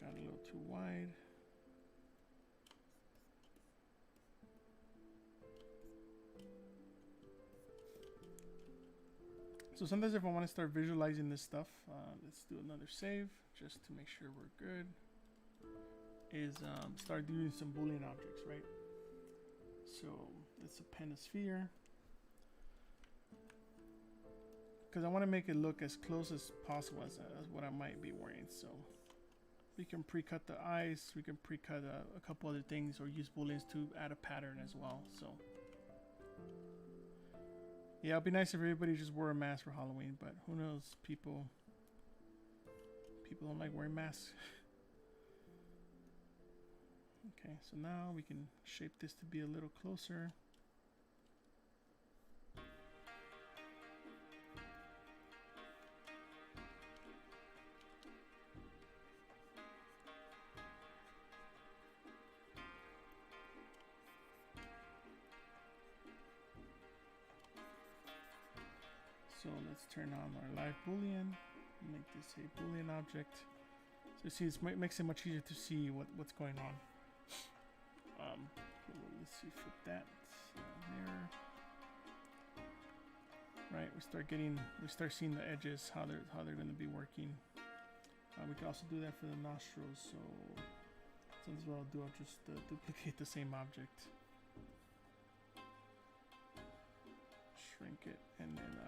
Got a little too wide. So sometimes if I want to start visualizing this stuff, let's do another save just to make sure we're good. Is start doing some Boolean objects, right? So let's append a sphere, because I want to make it look as close as possible as what I might be wearing. So we can pre-cut the eyes, we can pre-cut a couple other things, or use booleans to add a pattern as well. So yeah, it'd be nice if everybody just wore a mask for Halloween, but who knows, people don't like wearing masks. Okay, so now we can shape this to be a little closer. So let's turn on our live boolean, make this a boolean object. So you see, it makes it much easier to see what's going on. Let's see, flip that mirror. Right, we start seeing the edges, how they're going to be working. We can also do that for the nostrils. So sometimes what I'll do, I'll just duplicate the same object, shrink it, and then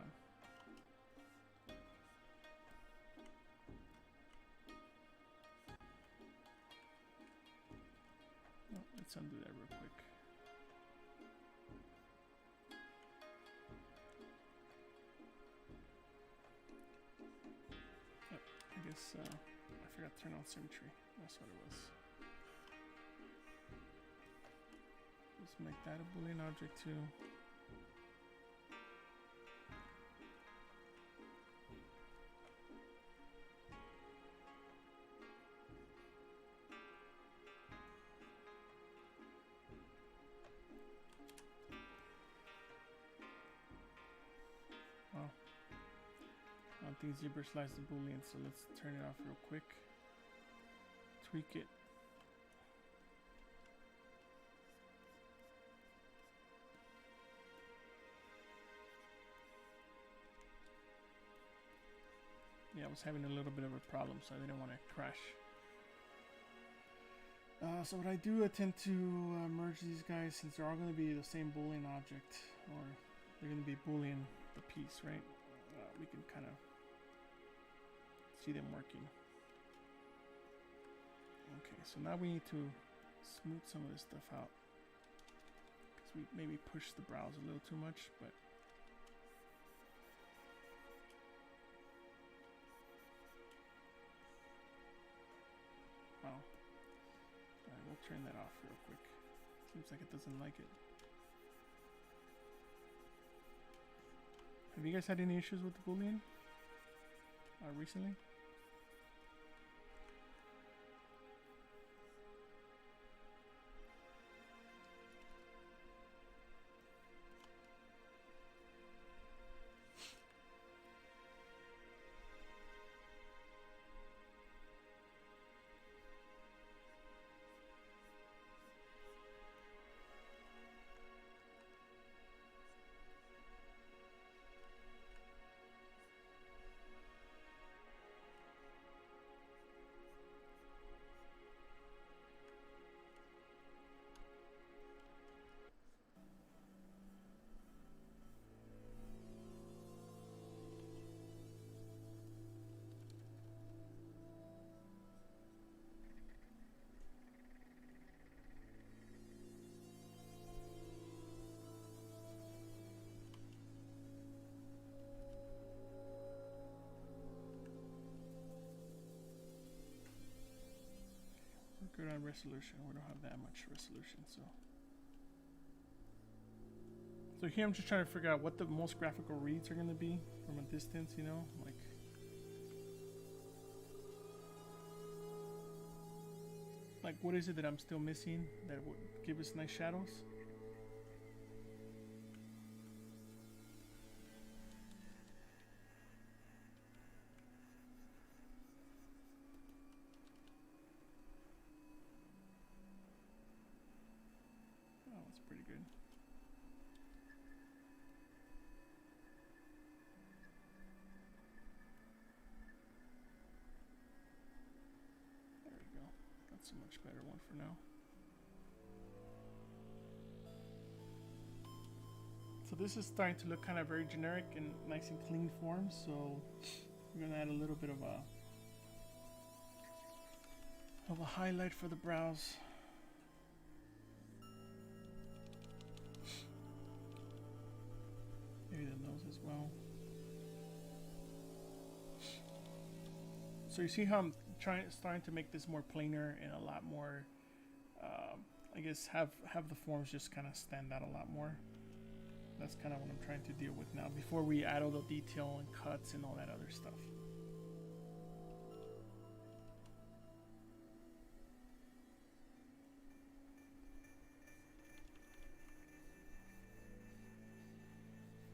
let's undo that real quick. this, I forgot to turn on symmetry. That's what it was. Let's make that a Boolean object too. I don't think ZBrush likes the Boolean, so let's turn it off real quick. Tweak it. Yeah, I was having a little bit of a problem, so I didn't want to crash. So what I do, I tend to merge these guys since they're all going to be the same Boolean object, or they're going to be Boolean the piece, right? We can kind of see them working. Okay, so now we need to smooth some of this stuff out because we maybe pushed the brows a little too much, but wow. Alright, we'll turn that off real quick. Seems like it doesn't like it. Have you guys had any issues with the Boolean recently? Good on resolution. We don't have that much resolution, so here I'm just trying to figure out what the most graphical reads are going to be from a distance, you know, like what is it that I'm still missing that would give us nice shadows? Pretty good. There we go. That's a much better one for now. So this is starting to look kind of very generic and nice and clean form, so we're gonna add a little bit of a highlight for the brows. Maybe the nose as well. So you see how I'm starting to make this more plainer and a lot more, I guess have the forms just kind of stand out a lot more. That's kind of what I'm trying to deal with now before we add all the detail and cuts and all that other stuff.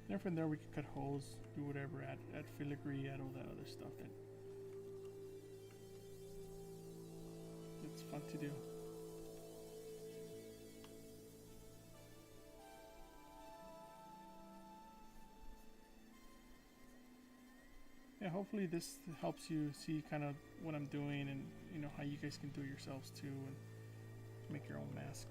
Then from there we can cut holes, do whatever, add filigree, add all that other stuff that it's fun to do. Yeah, hopefully this helps you see kind of what I'm doing and you know how you guys can do it yourselves too and make your own mask.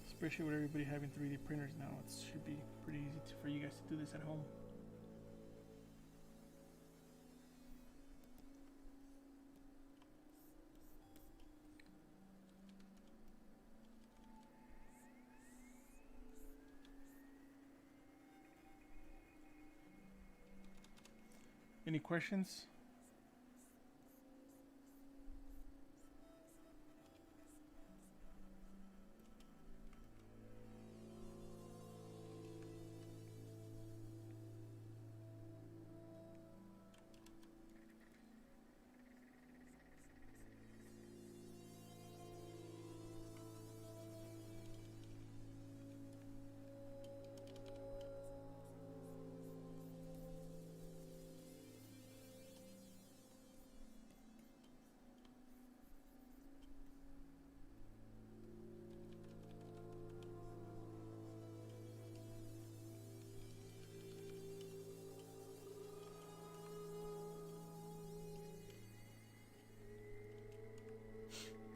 Especially with everybody having 3D printers now, it should be pretty easy for you guys to do this at home. Any questions?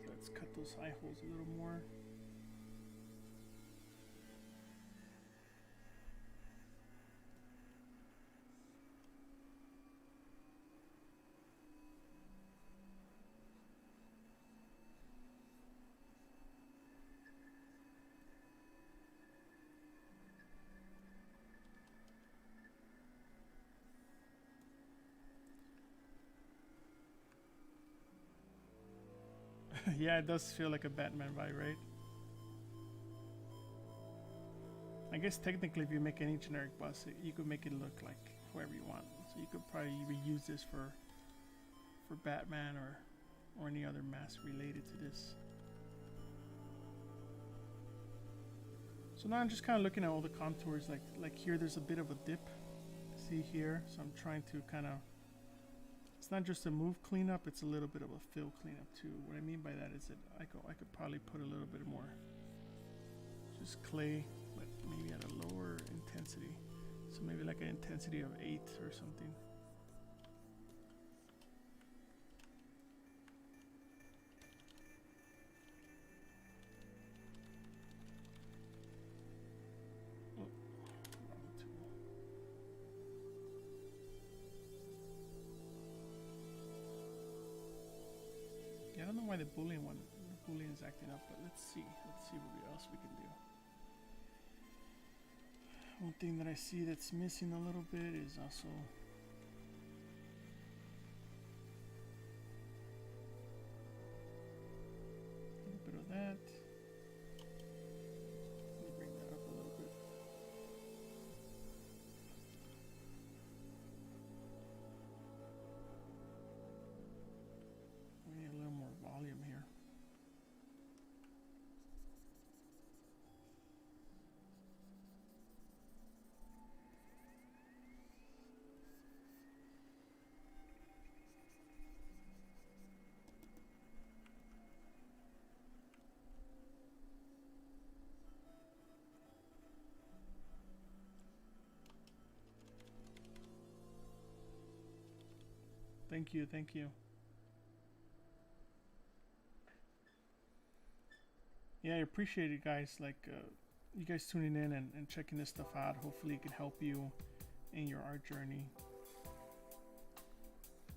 Let's cut those eye holes a little more. Yeah, it does feel like a Batman vibe, right? I guess technically if you make any generic bus, you could make it look like whoever you want. So you could probably reuse this for Batman or any other mask related to this. So now I'm just kind of looking at all the contours. Like here, there's a bit of a dip. See here? So I'm trying to kind of. It's not just a move cleanup, it's a little bit of a fill cleanup too. What I mean by that is that I could probably put a little bit more just clay, but maybe at a lower intensity. So maybe like an intensity of 8 or something. I don't know why the Boolean's acting up, but let's see what else we can do. One thing that I see that's missing a little bit is also a little bit of that. Let me bring that up a little bit. We need a little more volume here. Thank you, thank you. Yeah, I appreciate it, guys. Like, you guys tuning in and checking this stuff out. Hopefully it can help you in your art journey.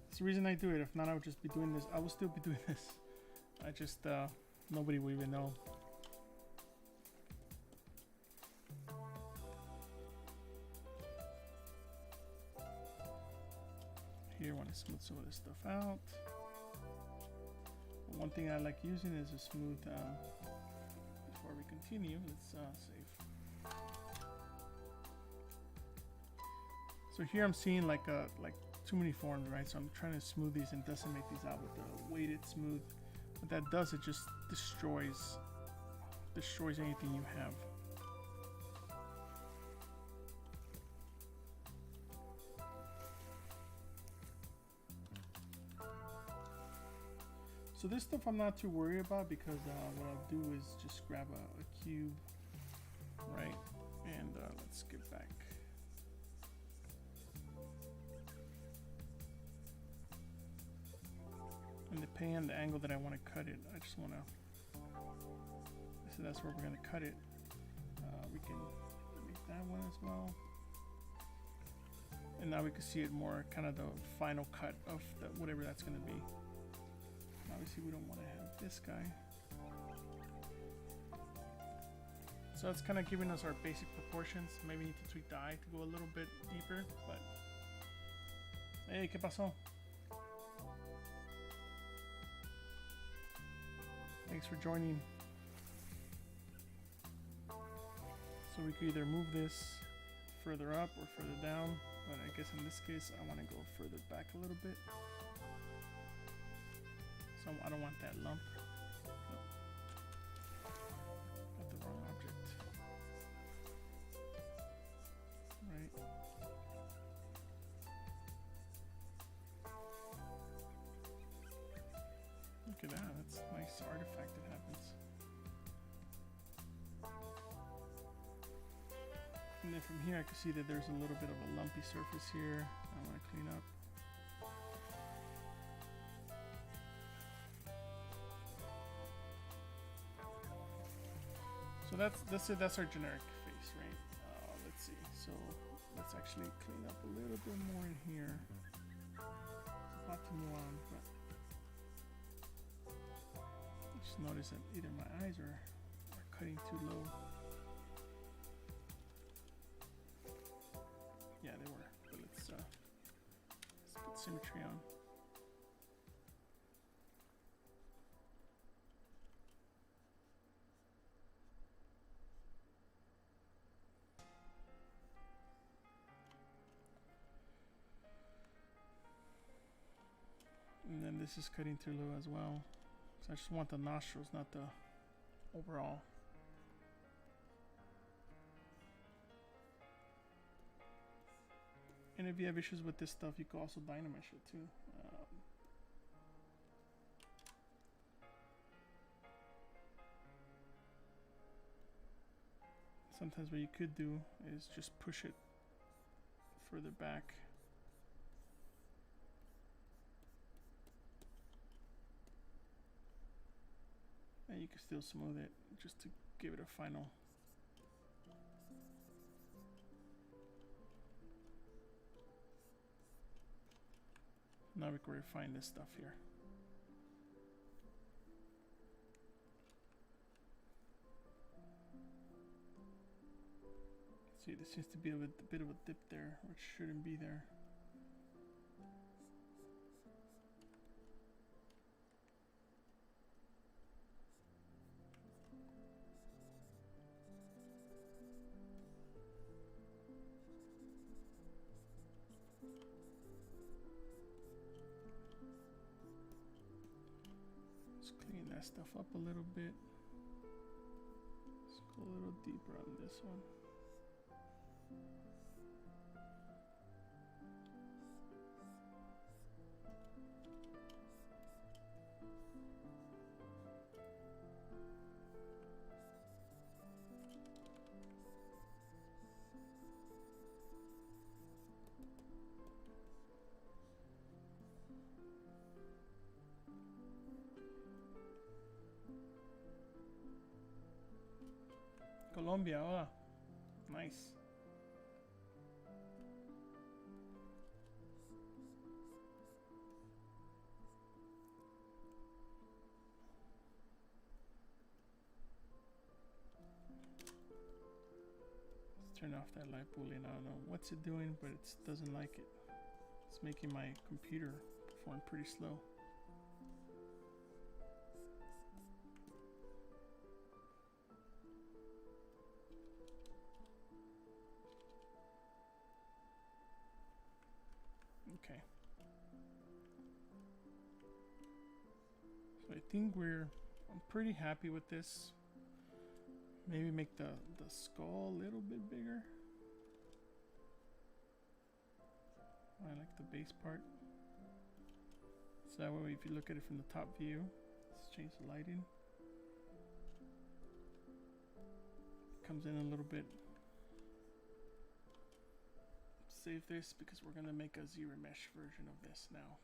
It's the reason I do it. If not, I would just be doing this. I will still be doing this. I just, nobody will even know. Here, I want to smooth some of this stuff out. One thing I like using is a smooth, before we continue, let's save. So here I'm seeing like too many forms, right? So I'm trying to smooth these and decimate these out with the weighted smooth. What that does, it just destroys anything you have. So this stuff I'm not too worried about because what I'll do is just grab a cube, right? And let's get back. And depending on the angle that I want to cut it, I just want to. So that's where we're going to cut it. We can make that one as well. And now we can see it more, kind of the final cut of whatever that's going to be. Obviously we don't want to have this guy. So it's kind of giving us our basic proportions. Maybe we need to tweak the eye to go a little bit deeper, but Hey, ¿qué pasó? Thanks for joining. So we could either move this further up or further down, but I guess in this case I want to go further back a little bit. So I don't want that lump. Oh. Got the wrong object. Right. Look at that, that's a nice artifact that happens. And then from here I can see that there's a little bit of a lumpy surface here I want to clean up. So that's our generic face, right? Let's see. So let's actually clean up a little bit more in here. Not to move on, but I just noticed that either my eyes are cutting too low. Yeah, they were. But let's put symmetry on. And then this is cutting too low as well. So I just want the nostrils, not the overall. And if you have issues with this stuff, you can also dynamesh it too. Sometimes what you could do is just push it further back. And you can still smooth it just to give it a final. Now we can refine this stuff here. See, there seems to be a bit of a dip there, which shouldn't be there. Stuff up a little bit. Let's go a little deeper on this one. Colombia, hola. Nice. Let's turn off that light boolean. I don't know what's it doing, but it doesn't like it. It's making my computer perform pretty slow. Okay. So I think I'm pretty happy with this. Maybe make the skull a little bit bigger. I like the base part. So that way if you look at it from the top view, let's change the lighting. Comes in a little bit. Save this because we're gonna make a ZBrush version of this now.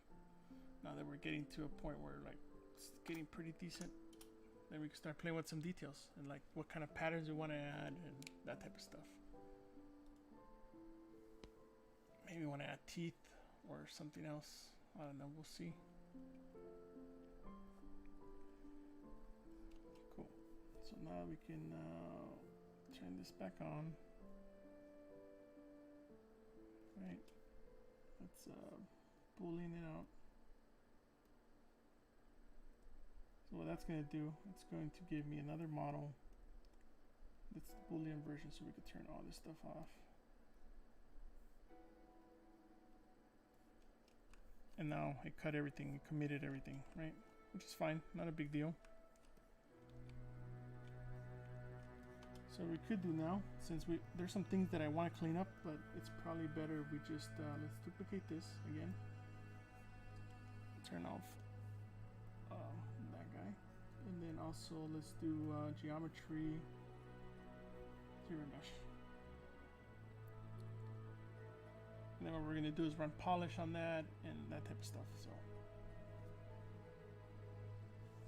Now that we're getting to a point where like it's getting pretty decent, then we can start playing with some details and like what kind of patterns we want to add and that type of stuff. Maybe we want to add teeth or something else. I don't know. We'll see. Cool. So now we can turn this back on. Right. Let's boolean it out. So what that's going to do, it's going to give me another model. That's the boolean version, so we could turn all this stuff off. And now it cut everything, it committed everything, right? Which is fine, not a big deal. So we could do now, since there's some things that I want to clean up, but it's probably better if we just, let's duplicate this again. Turn off that guy. And then also let's do geometry, ZBrush. And then what we're going to do is run polish on that and that type of stuff. So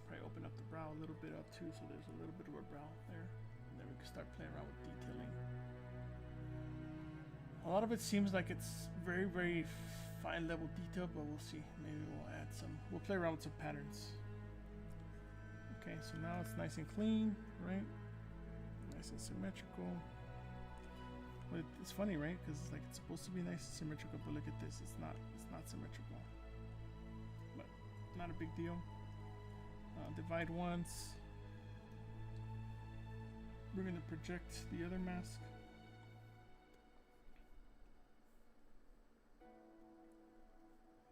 probably open up the brow a little bit up too, so there's a little bit of a brow there. And then we can start playing around with detailing. A lot of it seems like it's very, very fine level detail, but we'll see. Maybe we'll add some, we'll play around with some patterns. Okay, so now it's nice and clean, right? Nice and symmetrical. But it's funny, right? Because it's like it's supposed to be nice and symmetrical, but look at this. It's not symmetrical. But not a big deal. Divide once. We're going to project the other mask.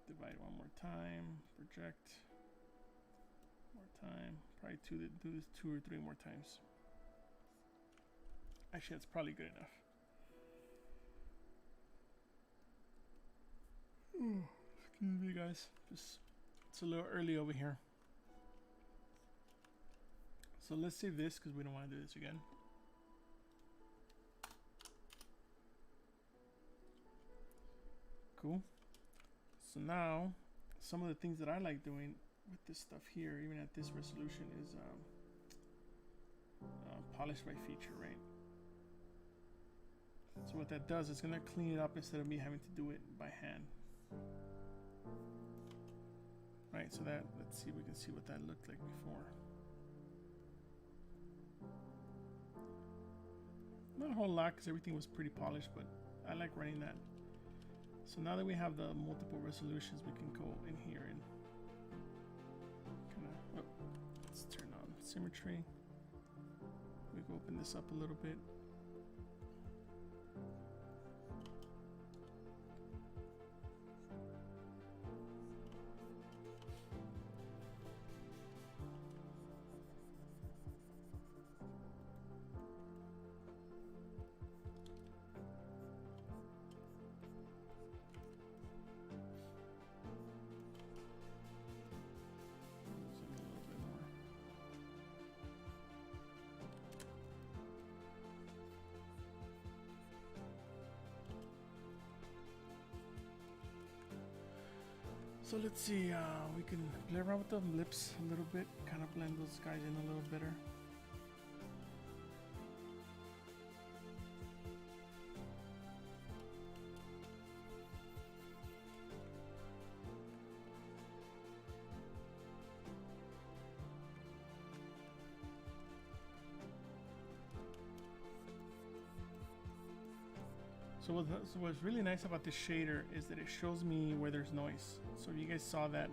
Divide one more time. Project. More time. Probably do this 2 or 3 more times. Actually, that's probably good enough. Excuse me, guys. Just it's a little early over here. So let's save this because we don't want to do this again. Cool. So now, some of the things that I like doing with this stuff here, even at this resolution, is polish by feature, right? So what that does is going to clean it up instead of me having to do it by hand. Right, so that, let's see, we can see what that looked like before. Not a whole lot because everything was pretty polished, but I like running that. So now that we have the multiple resolutions, we can go in here and kind of, let's turn on symmetry. We can open this up a little bit. So let's see, we can play around with the lips a little bit, kind of blend those guys in a little better. So what's really nice about this shader is that it shows me where there's noise. So if you guys saw that,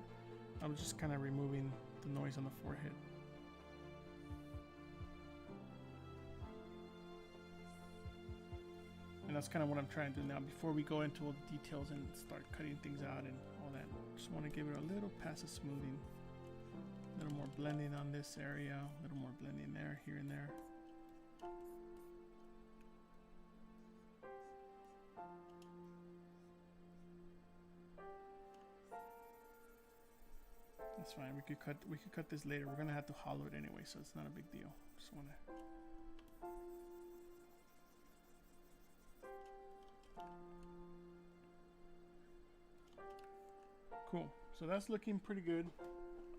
I'm just kind of removing the noise on the forehead. And that's kind of what I'm trying to do now before we go into all the details and start cutting things out and all that. Just want to give it a little pass of smoothing. A little more blending on this area, a little more blending there, here and there. That's fine. We could cut this later. We're gonna have to hollow it anyway, so it's not a big deal. Just wanna. Cool. So that's looking pretty good.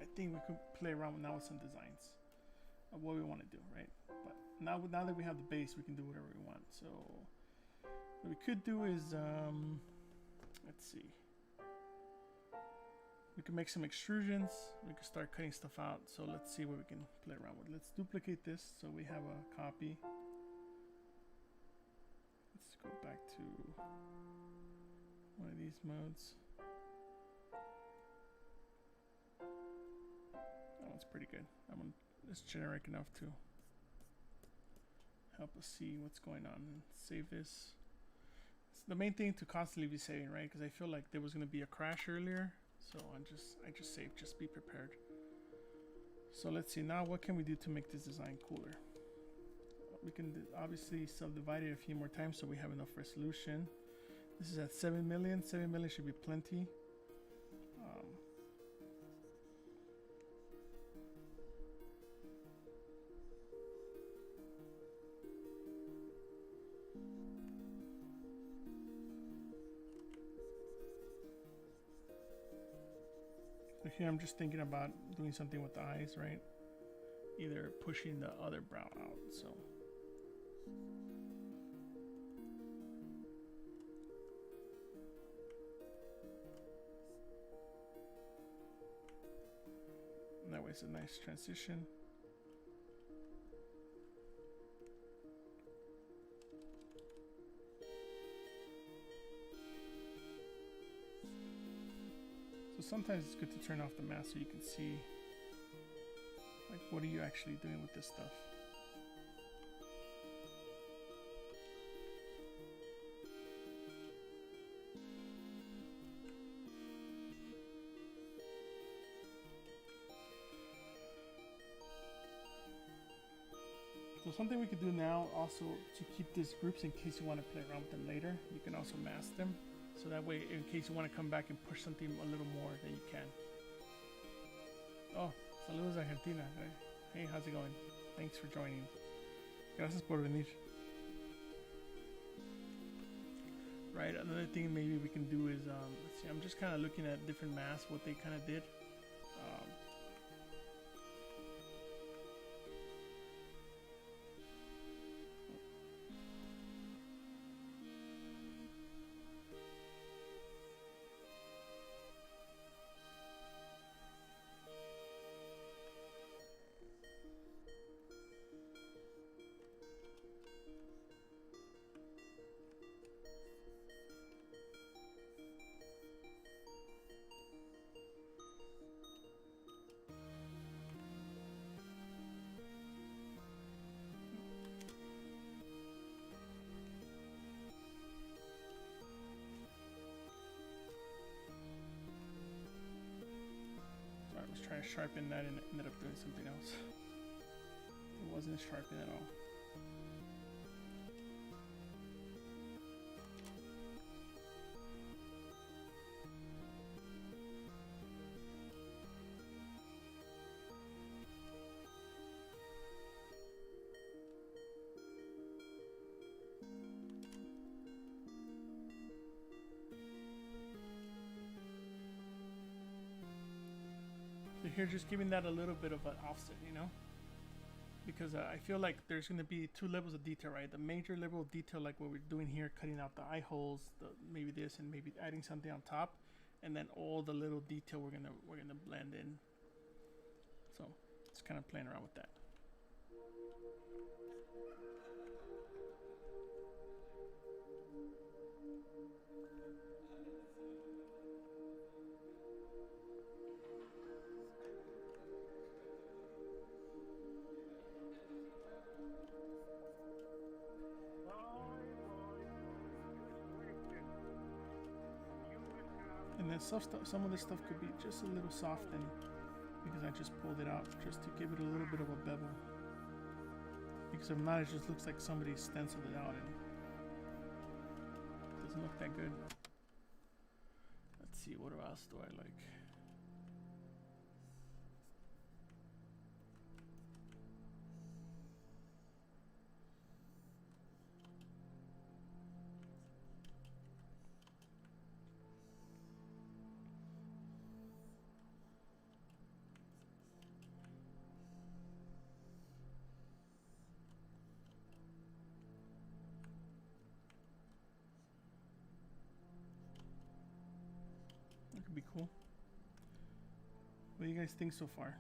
I think we could play around now with some designs of what we want to do, right? But now that we have the base, we can do whatever we want. So what we could do is, let's see. We can make some extrusions. We can start cutting stuff out. So let's see what we can play around with. Let's duplicate this so we have a copy. Let's go back to one of these modes. pretty good. It's generic enough to help us see what's going on and save this. It's the main thing to constantly be saving, right? Because I feel like there was going to be a crash earlier, so I just saved. Just be prepared. So let's see now, what can we do to make this design cooler? We can obviously subdivide it a few more times so we have enough resolution. This is at 7 million. 7 million should be plenty. So here I'm just thinking about doing something with the eyes, right? Either pushing the other brow out, so. And that way it's a nice transition. So sometimes it's good to turn off the mask so you can see, like, what are you actually doing with this stuff. So something we could do now also to keep these groups in case you want to play around with them later, you can also mask them. So that way, in case you want to come back and push something a little more, then you can. Oh, saludos Argentina. Hey, how's it going? Thanks for joining. Gracias por venir. Right, another thing maybe we can do is, let's see, I'm just kind of looking at different masks, what they kind of did. I was trying to sharpen that and it ended up doing something else. It wasn't sharpened at all. So here, just giving that a little bit of an offset, you know? Because I feel like there's going to be two levels of detail, right? The major level of detail, like what we're doing here, cutting out the eye holes, maybe this, and maybe adding something on top, and then all the little detail we're gonna blend in. So just kind of playing around with that. And then some of this stuff could be just a little softened because I just pulled it out just to give it a little bit of a bevel. Because if not, it just looks like somebody stenciled it out and it doesn't look that good. Let's see, what else do I like? That could be cool. What do you guys think so far?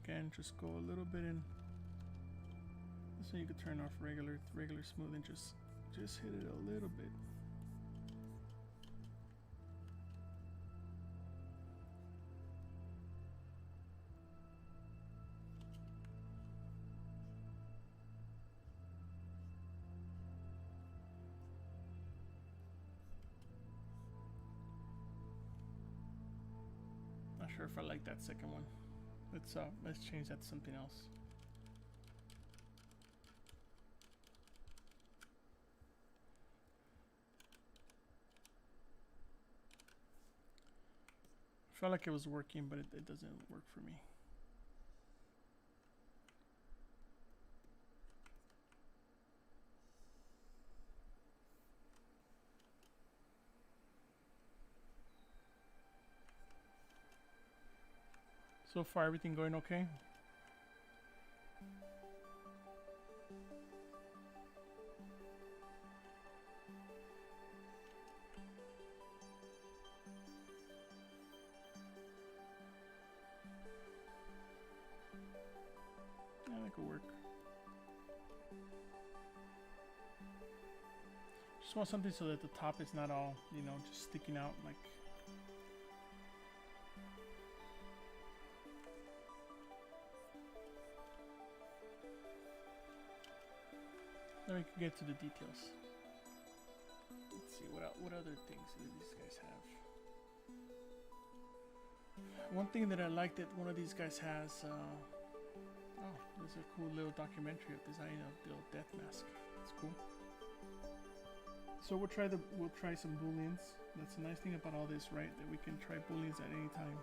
Again, just go a little bit in. So you could turn off regular smooth and just hit it a little bit. Not sure if I like that second one. Let's change that to something else. I felt like it was working, but it doesn't work for me. So far, everything going okay? Yeah, that could work. Just want something so that the top is not all, you know, just sticking out like. Then we can get to the details. Let's see, what other things do these guys have? One thing that I like that one of these guys has, oh, there's a cool little documentary of designing of the old death mask. It's cool. So we'll try some booleans. That's the nice thing about all this, right? That we can try booleans at any time.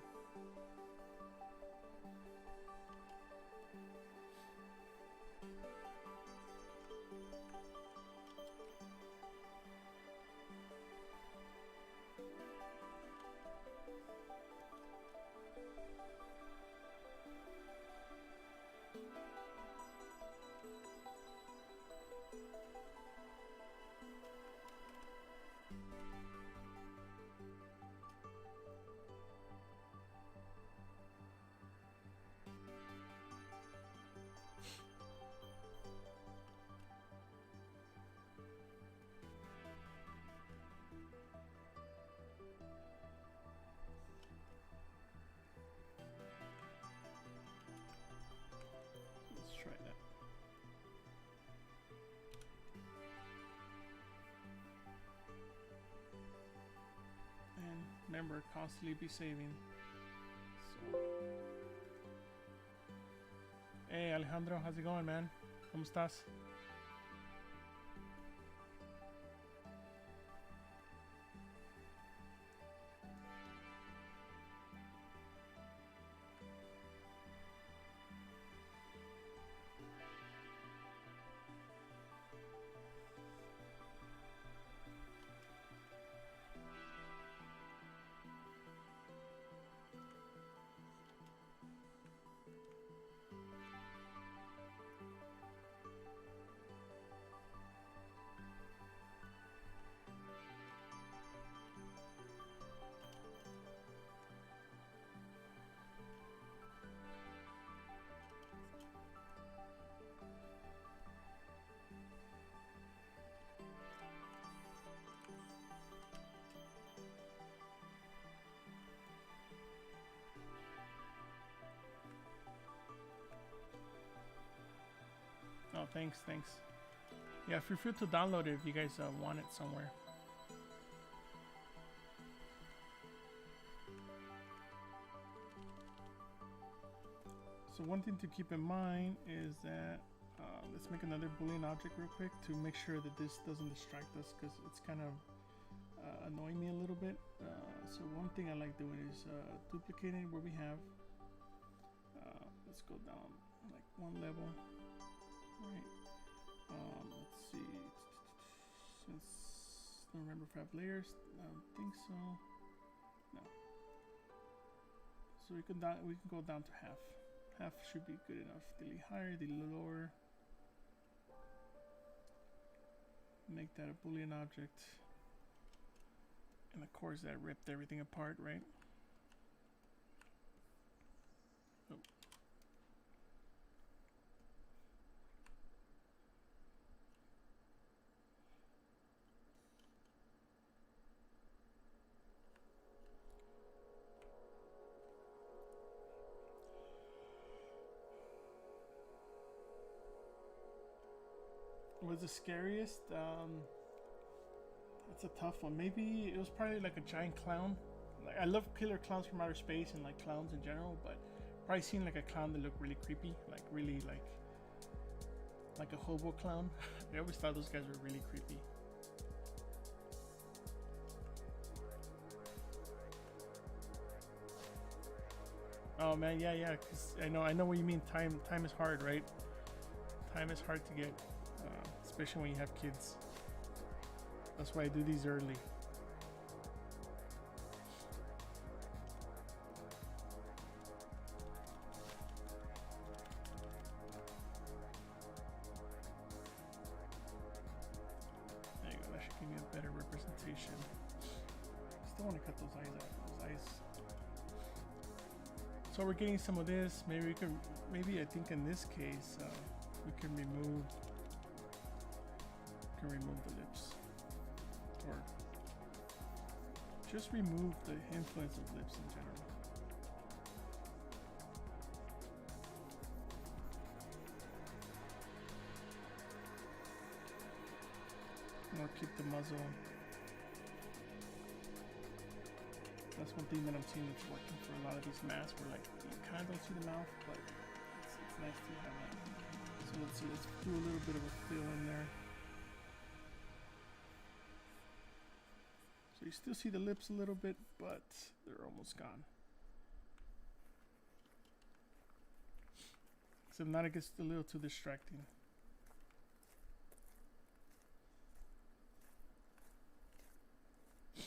Try that. And remember, constantly be saving. So. Hey Alejandro, how's it going, man? ¿Cómo estás? Oh, thanks. Yeah, feel free to download it if you guys want it somewhere. So one thing to keep in mind is that let's make another Boolean object real quick to make sure that this doesn't distract us, because it's kind of annoying me a little bit. So one thing I like doing is duplicating where we have. Let's go down like one level. Right. Let's see. Since I don't remember if I have layers, I don't think so. No. So we can go down to half. Half should be good enough. Delete higher, delete lower. Make that a Boolean object. And of course that ripped everything apart, right? Oh. was the scariest? That's a tough one. Maybe it was probably like a giant clown. Like I love killer clowns from outer space and like clowns in general, but probably seen like a clown that looked really creepy, like really like a hobo clown. I always thought those guys were really creepy. Oh man, yeah, cause I know what you mean. Time is hard, right? Time is hard to get, especially when you have kids. That's why I do these early. There you go. That should give me a better representation. Still want to cut those eyes out. Those eyes. So we're getting some of this. Maybe we can. Maybe I think in this case we can remove. The lips, or just remove the influence of lips in general. Or keep the muzzle. That's one thing that I'm seeing that's working for a lot of these masks, where like you kind of don't see the mouth, but it's nice to have that. So let's see, let's do a little bit of a fill in there. So you still see the lips a little bit, but they're almost gone. So now it gets a little too distracting. Let's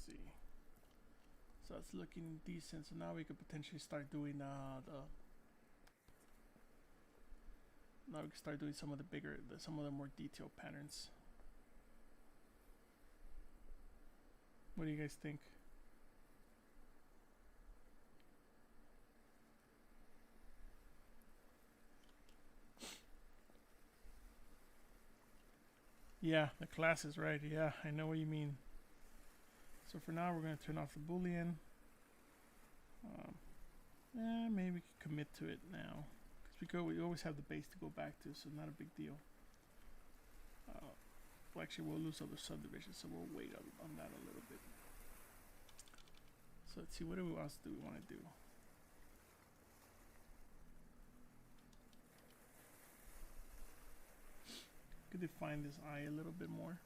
see. So it's looking decent. So now we could potentially start doing now we can start doing some of the bigger, some of the more detailed patterns. What do you guys think? Yeah, the class is right. Yeah, I know what you mean. So for now, we're going to turn off the Boolean. Maybe we can commit to it now. We always have the base to go back to, so not a big deal. Well, actually, we'll lose other subdivisions, so we'll wait on that a little bit. So let's see, what else do we want to do? Could define this eye a little bit more.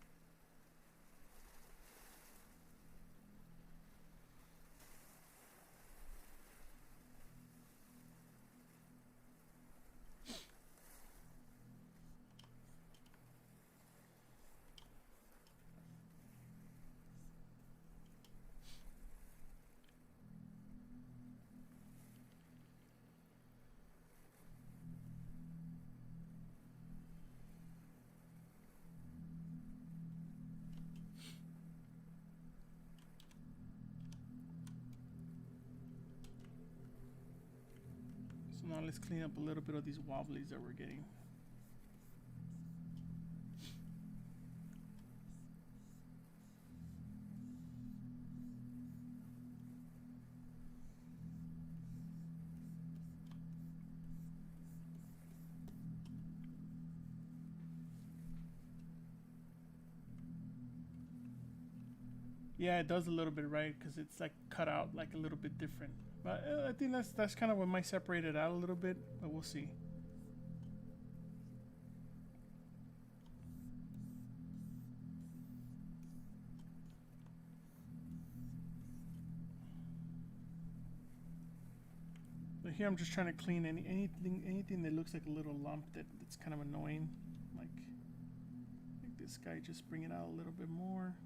Now let's clean up a little bit of these wobblies that we're getting. Yeah, it does a little bit, right? Because it's like cut out like a little bit different. But I think that's kind of what might separate it out a little bit, but we'll see. But here I'm just trying to clean anything that looks like a little lump that's kind of annoying. Like this guy, just bring it out a little bit more.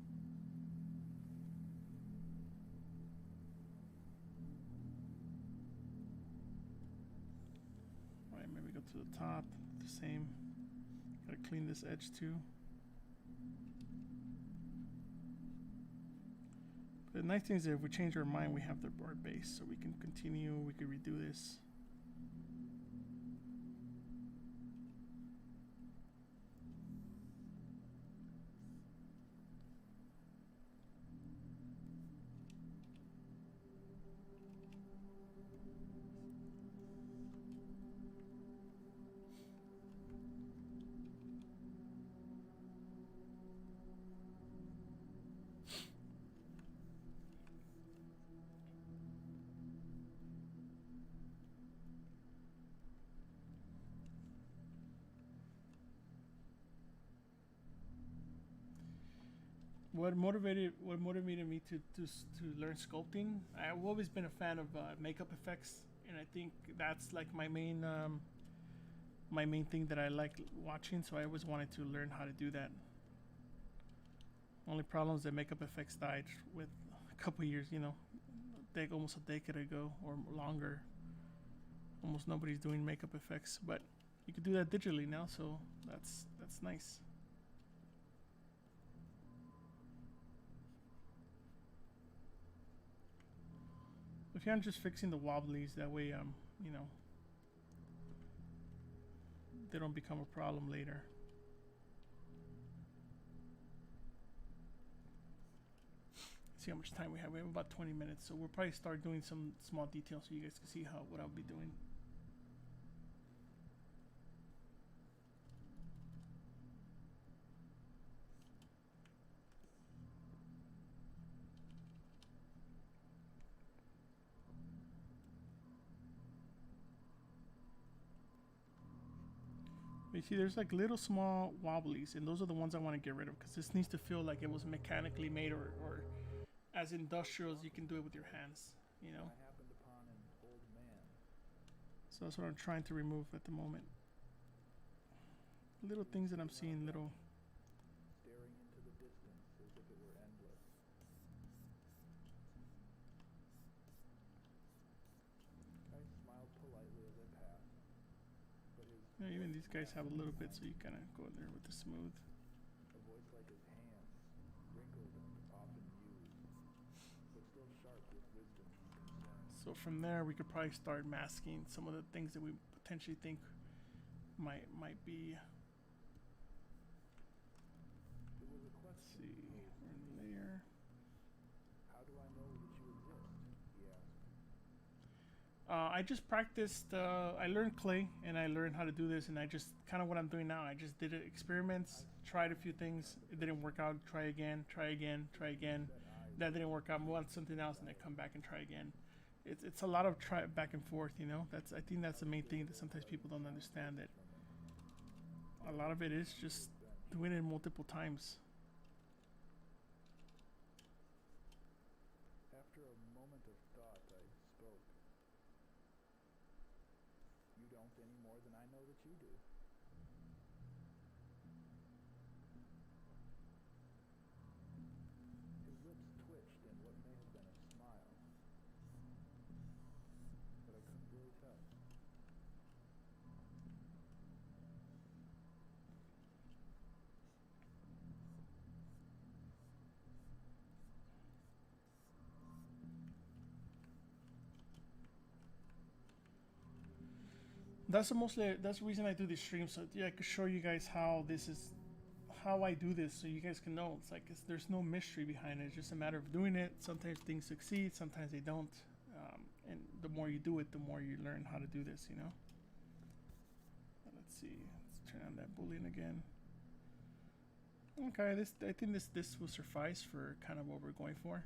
Maybe go to the top, the same. Gotta clean this edge too. But the nice thing is that if we change our mind, we have our base, so we can continue, we can redo this. What motivated me to learn sculpting? I've always been a fan of makeup effects, and I think that's like my main thing that I like watching. So I always wanted to learn how to do that. Only problem is that makeup effects died with a couple years, you know, almost a decade ago or longer. Almost nobody's doing makeup effects, but you can do that digitally now, so that's nice. If I'm just fixing the wobblies, that way, you know, they don't become a problem later. See how much time we have. We have about 20 minutes, so we'll probably start doing some small details so you guys can see what I'll be doing. You see, there's like little small wobblies, and those are the ones I want to get rid of because this needs to feel like it was mechanically made or as industrial as you can do it with your hands, you know. So that's what I'm trying to remove at the moment. Little things that I'm seeing, little. Staring into the distance as if it were endless. I smiled politely as I passed, but his Yeah, even these guys have a little bit, so you kind of go in there with the smooth. a voice like his hands, wrinkled and often used, but still sharp with wisdom and concern. So from there, we could probably start masking some of the things that we potentially think might be. It was a Let's question. see, we're in layer. How do I know that you exist? He asked. I just practiced. I learned clay, and I learned how to do this, and I just kind of what I'm doing now. I just did experiments, tried a few things. It didn't work out. Try again. Try again. Try again. That didn't work out. Move on to something else, and then come back and try again. It's a lot of try back and forth. You know, I think that's the main thing that sometimes people don't understand. That a lot of it is just doing it multiple times. After a moment of thought, I spoke. You don't any more than I know that you do. His lips twitched in what may have been a smile, but I couldn't really tell. That's the reason I do these streams, so yeah, I can show you guys how I do this, so you guys can know. There's no mystery behind it. It's just a matter of doing it. Sometimes things succeed, sometimes they don't, and the more you do it, the more you learn how to do this. You know. Let's see. Let's turn on that boolean again. Okay, I think this will suffice for kind of what we're going for.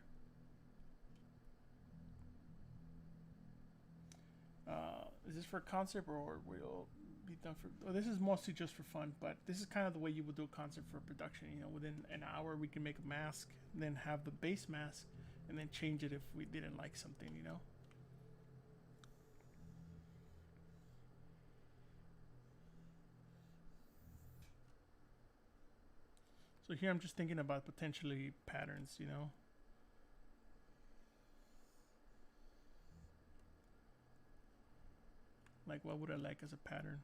Is this for a concept or will be done for? Well, this is mostly just for fun, but this is kind of the way you would do a concept for production. You know, within an hour we can make a mask, and then have the base mask, and then change it if we didn't like something. You know. So here I'm just thinking about potentially patterns. You know. Like, what would I like as a pattern?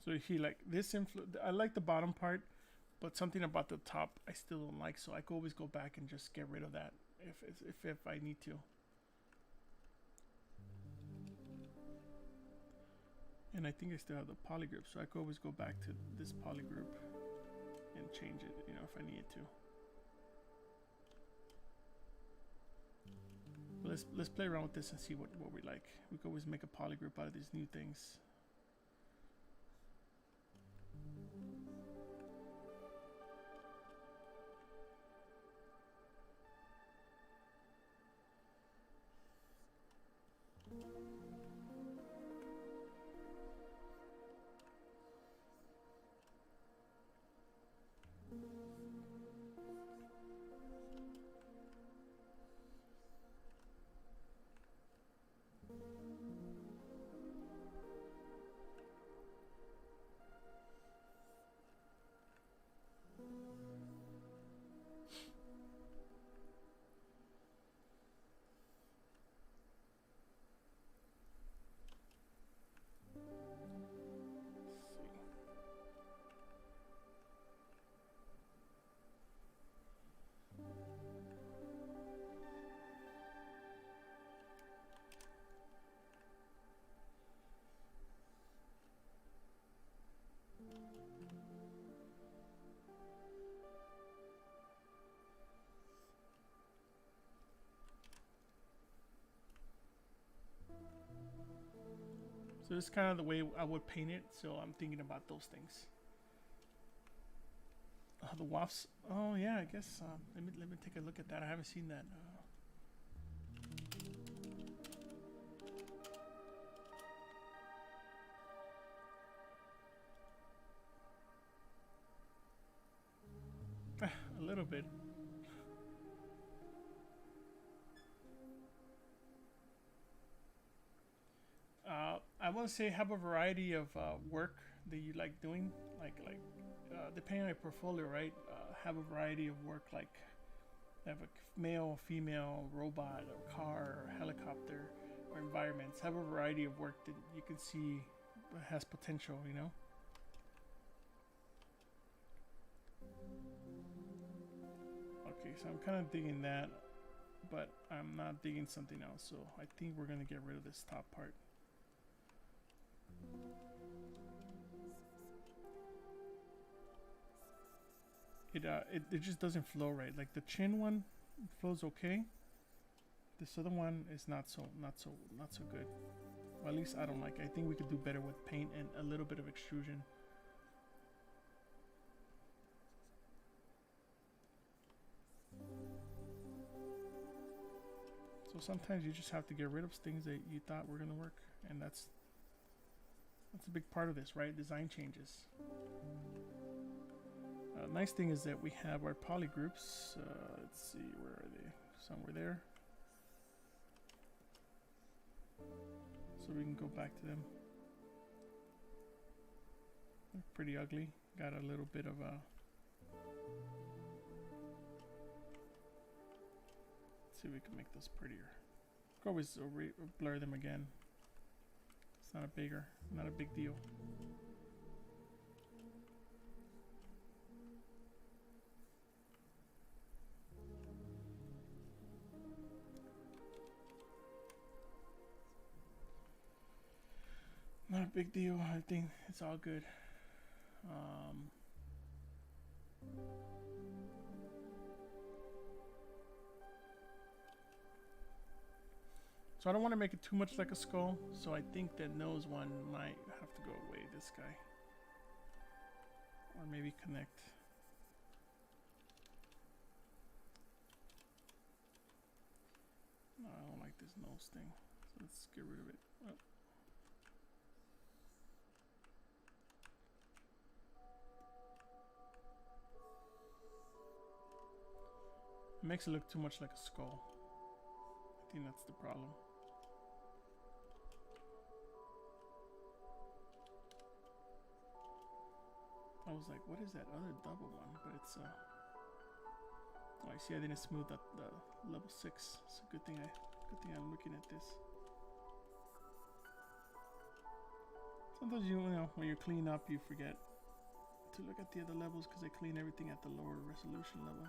So he like this I like the bottom part, but something about the top I still don't like. So I could always go back and just get rid of that if I need to. And I think I still have the poly group, so I could always go back to this poly group and change it, you know, if I needed to. But let's play around with this and see what we like. We could always make a poly group out of these new things. So this is kind of the way I would paint it. So I'm thinking about those things. The wafts. Oh yeah, I guess. Let me take a look at that. I haven't seen that. A little bit. I want to say have a variety of work that you like doing, depending on your portfolio, right? Have a variety of work, like have a male, female, robot, or car, or helicopter, or environments. Have a variety of work that you can see has potential, you know. Okay, so I'm kind of digging that, but I'm not digging something else. So I think we're gonna get rid of this top part. It just doesn't flow right. Like the chin one flows okay. This other one is not so good. Well, at least I don't like it. I think we could do better with paint and a little bit of extrusion. So sometimes you just have to get rid of things that you thought were gonna work, and that's a big part of this, right? Design changes. Nice thing is that we have our poly groups. Let's see, where are they? Somewhere there. So we can go back to them. They're pretty ugly. Got a little bit of a... Let's see if we can make those prettier. Could always blur them again. It's not a big deal. Not a big deal. I think it's all good. So I don't want to make it too much like a skull. So I think that nose one might have to go away. This guy, or maybe connect. No, I don't like this nose thing. So let's get rid of it. Oh. It makes it look too much like a skull. I think that's the problem. I was like, what is that other double one? But it's oh, I see. I didn't smooth up the level 6. It's a good thing I'm looking at this. Sometimes you know when you clean up, you forget to look at the other levels because they clean everything at the lower resolution level.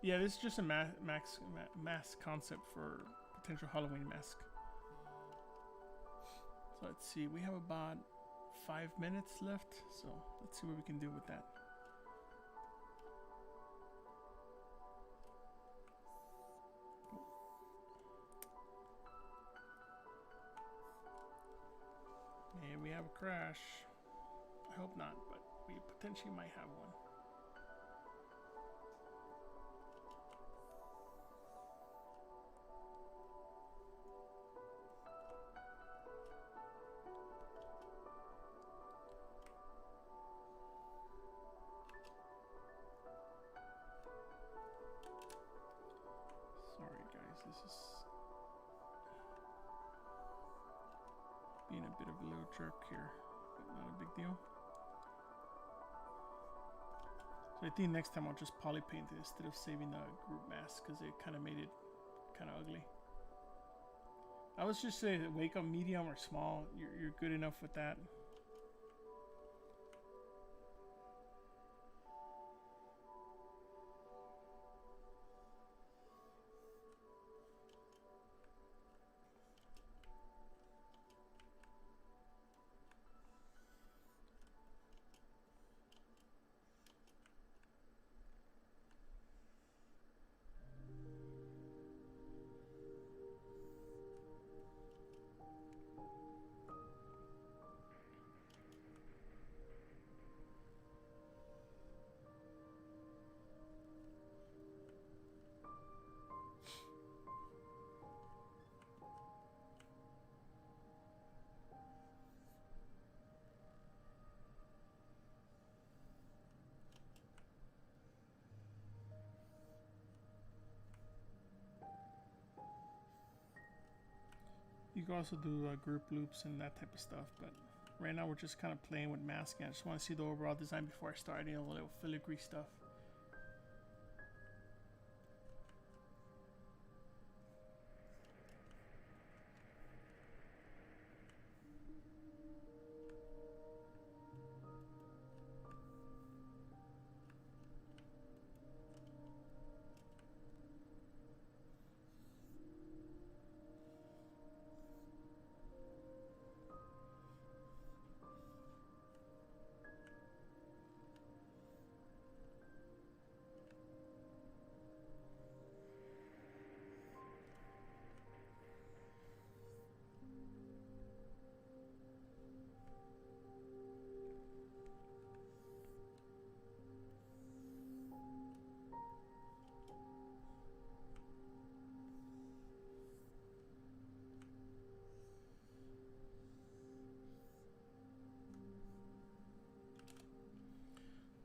Yeah, this is just a mask concept for potential Halloween mask. So let's see, we have about 5 minutes left, so let's see what we can do with that. And we have a crash. I hope not, but we potentially might have one. This is being a bit of a little jerk here, but not a big deal. So I think next time I'll just poly paint it instead of saving the group mask because it kind of made it kind of ugly. I was just saying wake up medium or small. You're good enough with that. You can also do group loops and that type of stuff, but right now we're just kind of playing with masking. I just want to see the overall design before I start adding a little filigree stuff.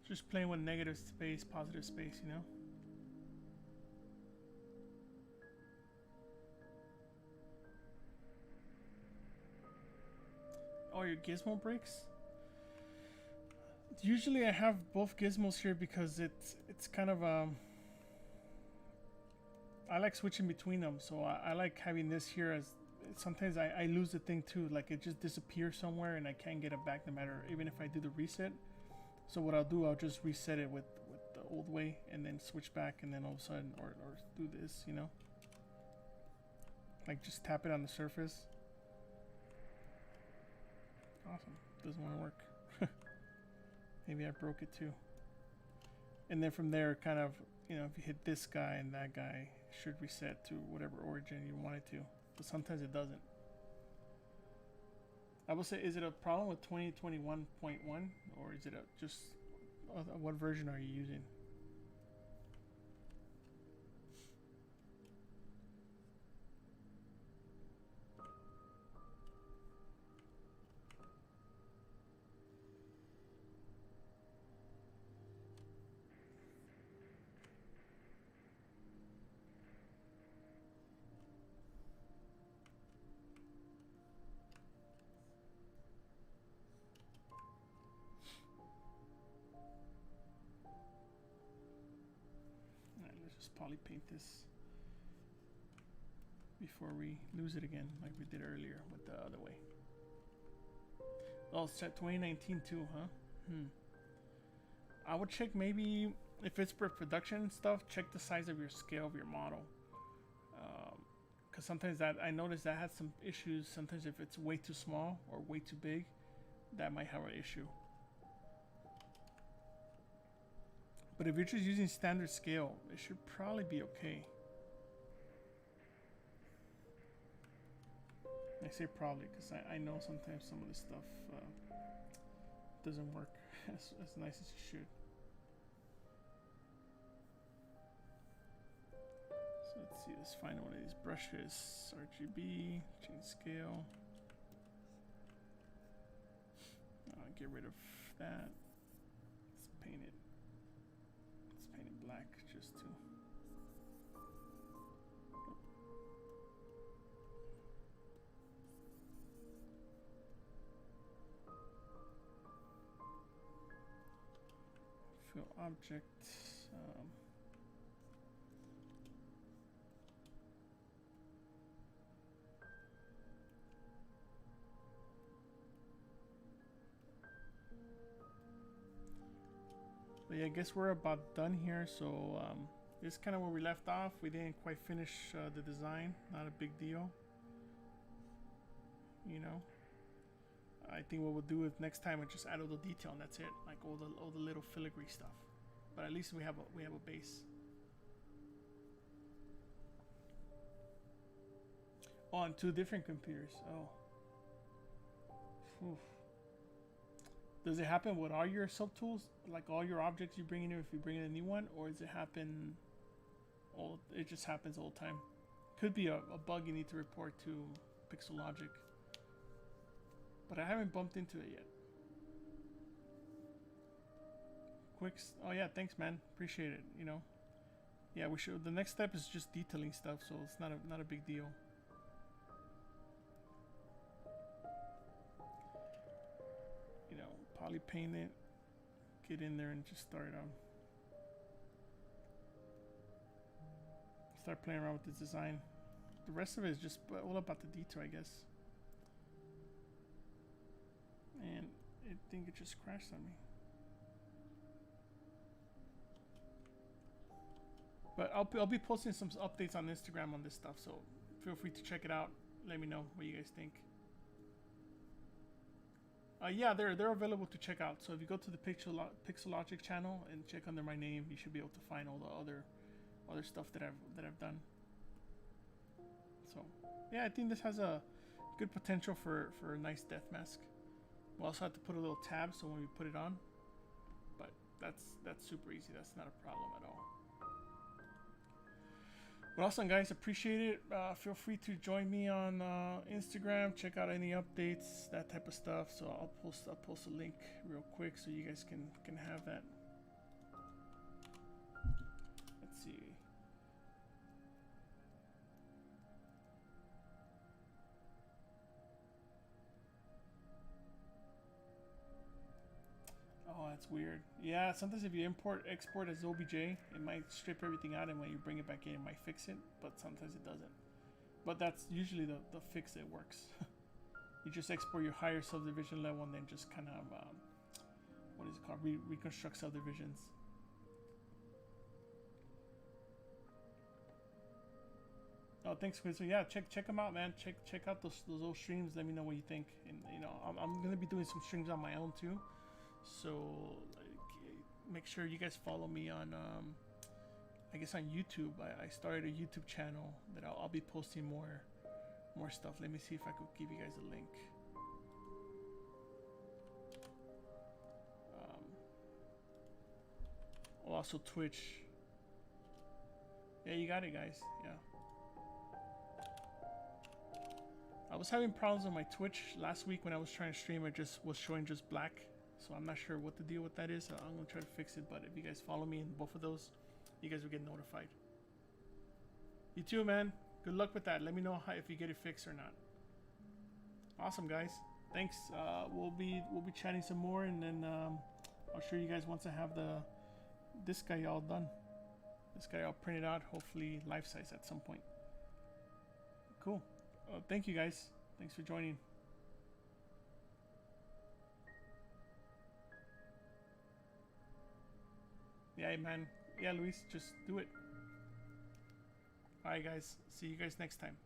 Just playing with negative space, positive space, you know? Oh, your gizmo breaks? Usually I have both gizmos here because it's kind of I like switching between them, so I like having this here as sometimes I lose the thing too, like it just disappears somewhere and I can't get it back no matter, even if I do the reset. So what I'll do, I'll just reset it with the old way and then switch back, and then all of a sudden, or do this, you know? Like just tap it on the surface. Awesome. Doesn't want to work. Maybe I broke it too. And then from there, kind of, you know, if you hit this guy and that guy, it should reset to whatever origin you want it to. But sometimes it doesn't. I will say, is it a problem with 2021.1 or is it just what version are you using? Just poly paint this before we lose it again, like we did earlier with the other way. Oh, it's set 2019 too, huh? I would check maybe if it's for production stuff. Check the size of your scale of your model, because sometimes that I noticed that had some issues. Sometimes if it's way too small or way too big, that might have an issue. But if you're just using standard scale, it should probably be okay. I say probably because I know sometimes some of this stuff doesn't work as nice as it should. So let's see, let's find one of these brushes. RGB, change scale. Get rid of that. Let's paint it. Black just to Fill object. But yeah, I guess we're about done here. So this is kind of where we left off. We didn't quite finish the design. Not a big deal. You know. I think what we'll do is next time we just add a little detail and that's it. Like all the little filigree stuff. But at least we have a base. Oh, on 2 different computers. Oh. Oof. Does it happen with all your subtools? Like all your objects you bring in if you bring in a new one? Or does it happen it just happens all the time? Could be a bug you need to report to Pixologic. But I haven't bumped into it yet. Oh yeah, thanks man. Appreciate it, you know. Yeah, we should. The next step is just detailing stuff, so it's not a big deal. You know, poly paint it, get in there and just start playing around with the design. The rest of it is just all about the detail, I guess. And I think it just crashed on me. But I'll be posting some updates on Instagram on this stuff, so feel free to check it out. Let me know what you guys think. Yeah, they're available to check out. So if you go to the Pixologic channel and check under my name, you should be able to find all the other stuff that I've done. So yeah, I think this has a good potential for a nice death mask. We'll also have to put a little tab so when we put it on, but that's super easy. That's not a problem at all. But awesome, guys, appreciate it. Feel free to join me on Instagram. Check out any updates, that type of stuff. So I'll post a link real quick so you guys can have that. Let's see. Oh, that's weird. Yeah, sometimes if you export as OBJ, it might strip everything out, and when you bring it back in, it might fix it, but sometimes it doesn't. But that's usually the fix that works. You just export your higher subdivision level and then just kind of, what is it called? Reconstruct subdivisions. Oh, thanks, Quiz. So yeah, check them out, man. Check out those old streams. Let me know what you think. And you know, I'm gonna be doing some streams on my own too. So make sure you guys follow me on I guess on YouTube. I started a YouTube channel that I'll be posting more stuff. Let me see if I could give you guys a link. Also Twitch. Yeah, you got it, guys. Yeah. I was having problems on my Twitch last week when I was trying to stream. It just was showing just black. So I'm not sure what the deal with that is. I'm going to try to fix it. But if you guys follow me in both of those, you guys will get notified. You too, man. Good luck with that. Let me know if you get it fixed or not. Awesome, guys. Thanks. We'll be chatting some more, and then I'll show you guys once I have this guy all done. This guy all printed out. Hopefully life size at some point. Cool. Thank you, guys. Thanks for joining. Yeah, man. Yeah, Luis, just do it. Alright, guys. See you guys next time.